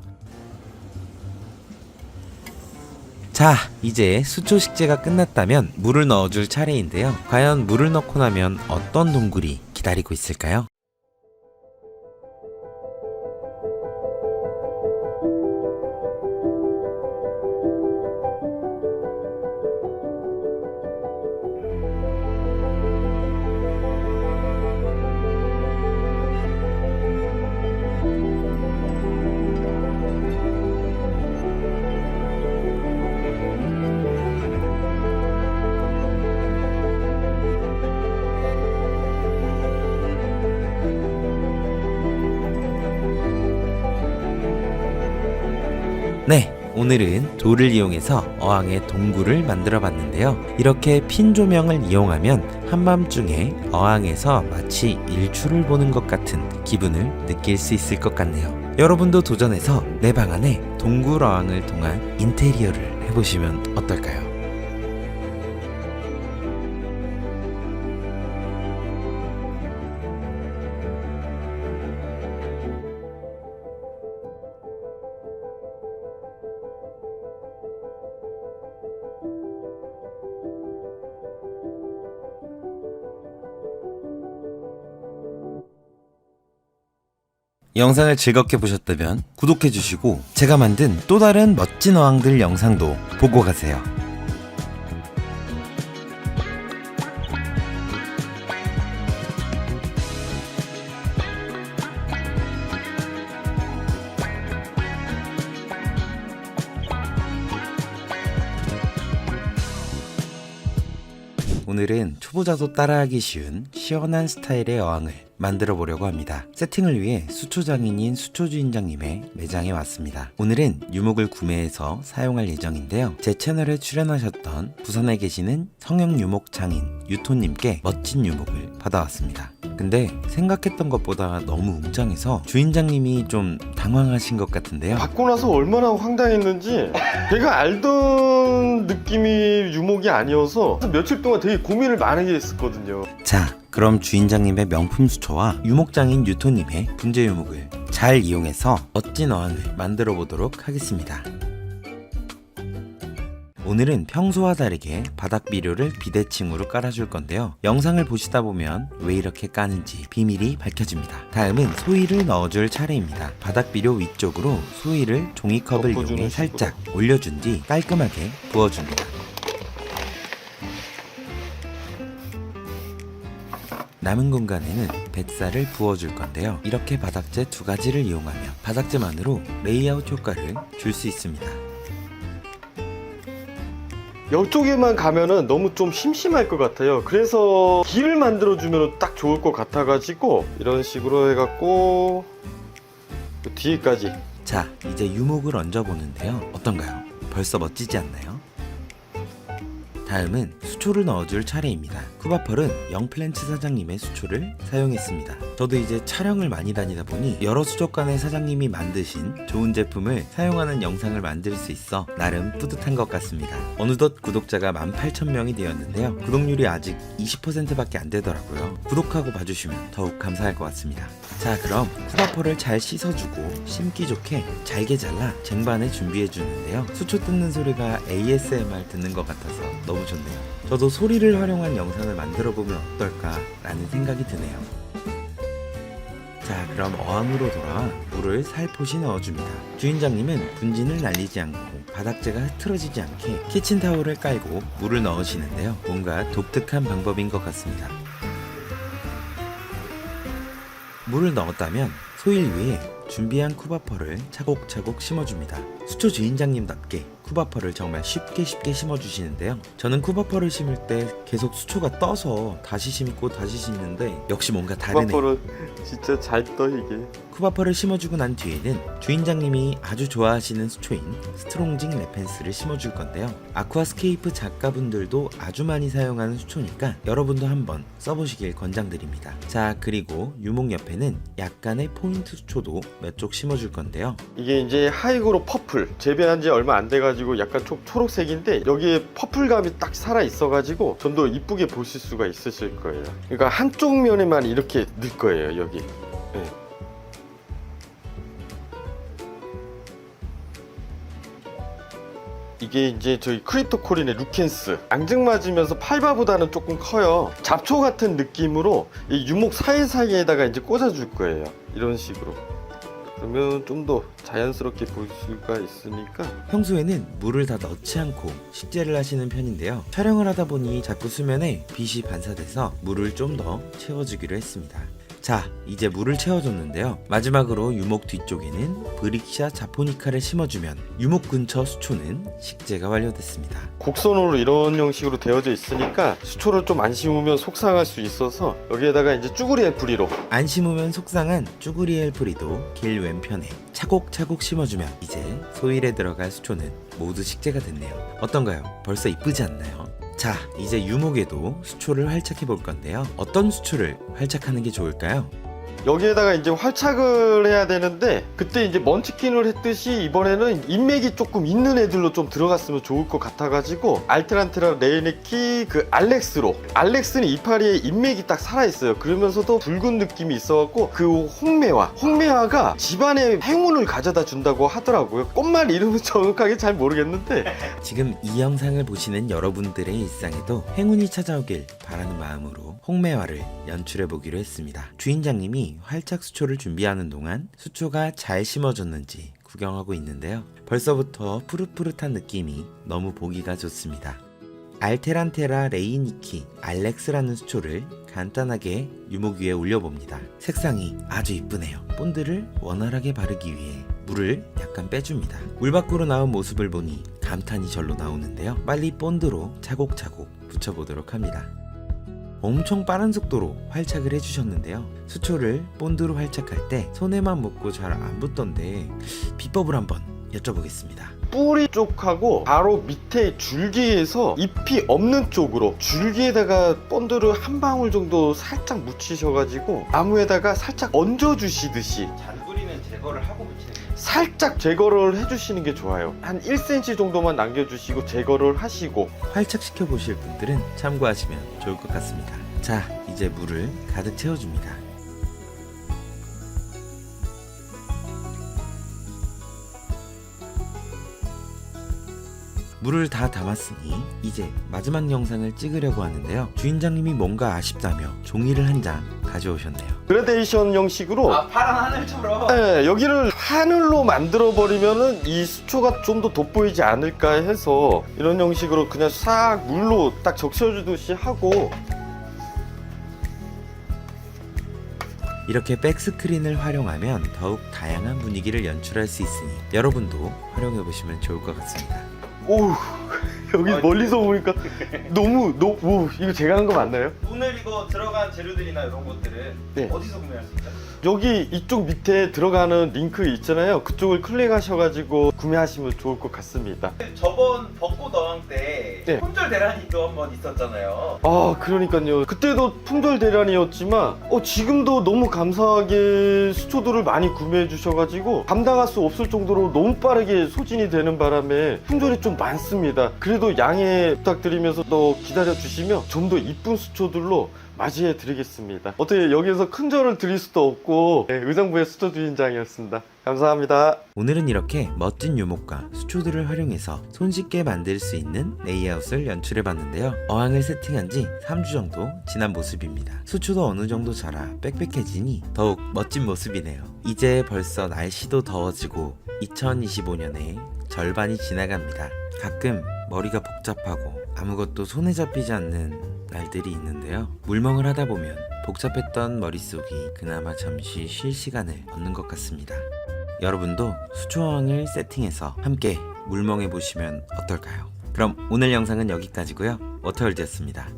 자, 이제 수초 식재가 끝났다면 물을 넣어줄 차례인데요. 과연 물을 넣고 나면 어떤 동굴이 기다리고 있을까요? 네, 오늘은 돌을 이용해서 어항에 동굴을 만들어 봤는데요. 이렇게 핀 조명을 이용하면 한밤중에 어항에서 마치 일출을 보는 것 같은 기분을 느낄 수 있을 것 같네요. 여러분도 도전해서 내 방 안에 동굴 어항을 통한 인테리어를 해보시면 어떨까요? 영상을 즐겁게 보셨다면 구독해주시고 제가 만든 또 다른 멋진 멋진 어항들 영상도 보고 가세요. 오늘은 초보자도 따라하기 쉬운 시원한 스타일의 어항을 만들어 보려고 합니다. 세팅을 위해 수초장인인 수초주인장님의 매장에 왔습니다. 오늘은 유목을 구매해서 사용할 예정인데요. 제 채널에 출연하셨던 부산에 계시는 성형 유목 장인 유토님께 멋진 유목을 받아왔습니다. 근데 생각했던 것보다 너무 웅장해서 주인장님이 좀 당황하신 것 같은데요. 받고 나서 얼마나 황당했는지 제가 알던 느낌의 유목이 아니어서 며칠 동안 되게 고민을 많이 했었거든요. 자, 그럼 주인장님의 명품 수초와 유목장인 유토님의 분재 유목을 잘 이용해서 멋진 어항을 만들어 보도록 하겠습니다. 오늘은 평소와 다르게 바닥 비료를 비대칭으로 깔아줄 건데요. 영상을 보시다 보면 왜 이렇게 까는지 비밀이 밝혀집니다. 다음은 소위를 넣어줄 차례입니다. 바닥 비료 위쪽으로 소위를 종이컵을 이용해 살짝 올려준 뒤 깔끔하게 부어줍니다. 남은 공간에는 뱃살을 부어줄 건데요. 이렇게 바닥재 2가지를 이용하면 바닥재만으로 레이아웃 효과를 줄 수 있습니다. 이쪽에만 가면은 너무 좀 심심할 것 같아요. 그래서 길을 만들어주면 딱 좋을 것 같아가지고 이런 식으로 해갖고 그 뒤에까지. 자, 이제 유목을 얹어보는데요. 어떤가요? 벌써 멋지지 않나요? 다음은 수초를 넣어줄 차례입니다. 쿠바펄은 영플랜츠 사장님의 수초를 사용했습니다. 저도 이제 촬영을 많이 다니다 보니 여러 수족관의 사장님이 만드신 좋은 제품을 사용하는 영상을 만들 수 있어 나름 뿌듯한 것 같습니다. 어느덧 구독자가 18,000명이 되었는데요. 구독률이 아직 20%밖에 안 되더라고요. 구독하고 봐주시면 더욱 감사할 것 같습니다. 자, 그럼 쿠바펄을 잘 씻어주고 심기 좋게 잘게 잘라 쟁반에 준비해 주는데요. 수초 뜯는 소리가 ASMR 듣는 것 같아서 너무 좋네요. 저도 소리를 활용한 영상을 만들어 보면 어떨까 라는 생각이 드네요. 자, 그럼 어항으로 돌아와 물을 살포시 넣어줍니다. 주인장님은 분진을 날리지 않고 바닥재가 흐트러지지 않게 키친타올을 깔고 물을 넣으시는데요. 뭔가 독특한 방법인 것 같습니다. 물을 넣었다면 소일 위에 준비한 쿠바펄을 차곡차곡 심어줍니다. 수초 주인장님답게 쿠바펄을 정말 쉽게 심어주시는데요. 저는 쿠바펄을 심을 때 계속 수초가 떠서 다시 심고 다시 심는데 역시 뭔가 다르네요. 쿠바펄은 진짜 잘 떠 이게. 쿠바펄을 심어주고 난 뒤에는 주인장님이 아주 좋아하시는 수초인 스트롱징 레펜스를 심어줄 건데요. 아쿠아스케이프 작가분들도 아주 많이 사용하는 수초니까 여러분도 한번 써보시길 권장드립니다. 자, 그리고 유목 옆에는 약간의 포인트 수초도 몇 쪽 심어줄 건데요. 이게 이제 하이그로 퍼플 재배한 지 얼마 안 돼가지고 약간 좀 초록색인데 여기에 퍼플감이 딱 살아 있어가지고 좀 더 이쁘게 보실 수가 있으실 거예요. 그러니까 한쪽 면에만 이렇게 넣을 거예요. 여기. 네. 이게 이제 저희 크립토코린의 루켄스 앙증맞으면서 팔바보다는 조금 커요. 잡초 같은 느낌으로 이 유목 사이사이에다가 이제 꽂아줄 거예요. 이런 식으로. 그러면 좀 더 자연스럽게 보일 수가 있으니까. 평소에는 물을 다 넣지 않고 식재를 하시는 편인데요. 촬영을 하다 보니 자꾸 수면에 빛이 반사돼서 물을 좀 더 채워주기로 했습니다. 자, 이제 물을 채워줬는데요. 마지막으로 유목 뒤쪽에는 브릭샤 자포니카를 심어주면 유목 근처 수초는 식재가 완료됐습니다. 곡선으로 이런 형식으로 되어져 있으니까 수초를 좀 안 심으면 속상할 수 있어서 여기에다가 이제 쭈구리엘 뿌리로 안 심으면 속상한 쭈구리엘 뿌리도 길 왼편에 차곡차곡 심어주면 이제 소일에 들어갈 수초는 모두 식재가 됐네요. 어떤가요? 벌써 이쁘지 않나요? 자, 이제 유목에도 수초를 활착해 볼 건데요. 어떤 수초를 활착하는 게 좋을까요? 여기에다가 이제 활착을 해야 되는데 그때 이제 먼치킨을 했듯이 이번에는 인맥이 조금 있는 애들로 좀 들어갔으면 좋을 것 같아가지고 알테란테라 레네키 그 알렉스는 이파리에 인맥이 딱 살아있어요. 그러면서도 붉은 느낌이 있어갖고 그 홍매화가 집안에 행운을 가져다 준다고 하더라고요. 꽃말 이름은 정확하게 잘 모르겠는데 지금 이 영상을 보시는 여러분들의 일상에도 행운이 찾아오길 바라는 마음으로 홍매화를 연출해 보기로 했습니다. 주인장님이 활착 수초를 준비하는 동안 수초가 잘 심어졌는지 구경하고 있는데요. 벌써부터 푸릇푸릇한 느낌이 너무 보기가 좋습니다. 알테란테라 레이니키 알렉스라는 수초를 간단하게 유목 위에 올려봅니다. 색상이 아주 이쁘네요. 본드를 원활하게 바르기 위해 물을 약간 빼줍니다. 물 밖으로 나온 모습을 보니 감탄이 절로 나오는데요. 빨리 본드로 차곡차곡 붙여보도록 합니다. 엄청 빠른 속도로 활착을 해주셨는데요. 수초를 본드로 활착할 때 손에만 묻고 잘 안 붙던데 비법을 한번 여쭤보겠습니다. 뿌리 쪽하고 바로 밑에 줄기에서 잎이 없는 쪽으로 줄기에다가 본드를 한 방울 정도 살짝 묻히셔가지고 나무에다가 살짝 얹어주시듯이 잔뿌리는 제거를 하고 붙이는 거예요. 살짝 제거를 해주시는 게 좋아요. 한 1cm 정도만 남겨주시고 제거를 하시고. 활착시켜 보실 분들은 참고하시면 좋을 것 같습니다. 자, 이제 물을 가득 채워줍니다. 물을 다 담았으니 이제 마지막 영상을 찍으려고 하는데요. 주인장님이 뭔가 아쉽다며 종이를 한 장 가져오셨네요. 그라데이션 형식으로 파란 하늘처럼. 네, 여기를 하늘로 만들어 버리면은 이 수초가 좀 더 돋보이지 않을까 해서 이런 형식으로 그냥 싹 물로 딱 적셔주듯이 하고. 이렇게 백스크린을 활용하면 더욱 다양한 분위기를 연출할 수 있으니 여러분도 활용해보시면 좋을 것 같습니다. 오우, 여기 멀리서 보니까 너무 오, 이거 제가 한 거 맞나요? 오늘 이거 들어간 재료들이나 이런 것들은 네. 어디서 구매할 수 있죠? 여기 이쪽 밑에 들어가는 링크 있잖아요. 그쪽을 클릭하셔가지고 구매하시면 좋을 것 같습니다. 저번 벚꽃 어항 때 네. 품절 대란이도 한번 있었잖아요. 아, 그러니까요. 그때도 품절 대란이었지만 지금도 너무 감사하게 수초들을 많이 구매해 주셔가지고 감당할 수 없을 정도로 너무 빠르게 소진이 되는 바람에 품절이 좀 많습니다. 그래도 양해 부탁드리면서 더 기다려 주시면 좀 더 이쁜 수초들로 맞이해 드리겠습니다. 어떻게 여기에서 큰 절을 드릴 수도 없고, 네, 의정부의 수초 주인장이었습니다. 감사합니다. 오늘은 이렇게 멋진 유목과 수초들을 활용해서 손쉽게 만들 수 있는 레이아웃을 연출해봤는데요. 어항을 세팅한 지 3주 정도 지난 모습입니다. 수초도 어느 정도 자라 빽빽해지니 더욱 멋진 모습이네요. 이제 벌써 날씨도 더워지고 2025년에 절반이 지나갑니다. 가끔 머리가 복잡하고 아무것도 손에 잡히지 않는 날들이 있는데요. 물멍을 하다 보면 복잡했던 머릿속이 그나마 잠시 쉴 시간을 얻는 것 같습니다. 여러분도 수초어항을 세팅해서 함께 물멍해 보시면 어떨까요? 그럼 오늘 영상은 여기까지고요. 워터월드였습니다.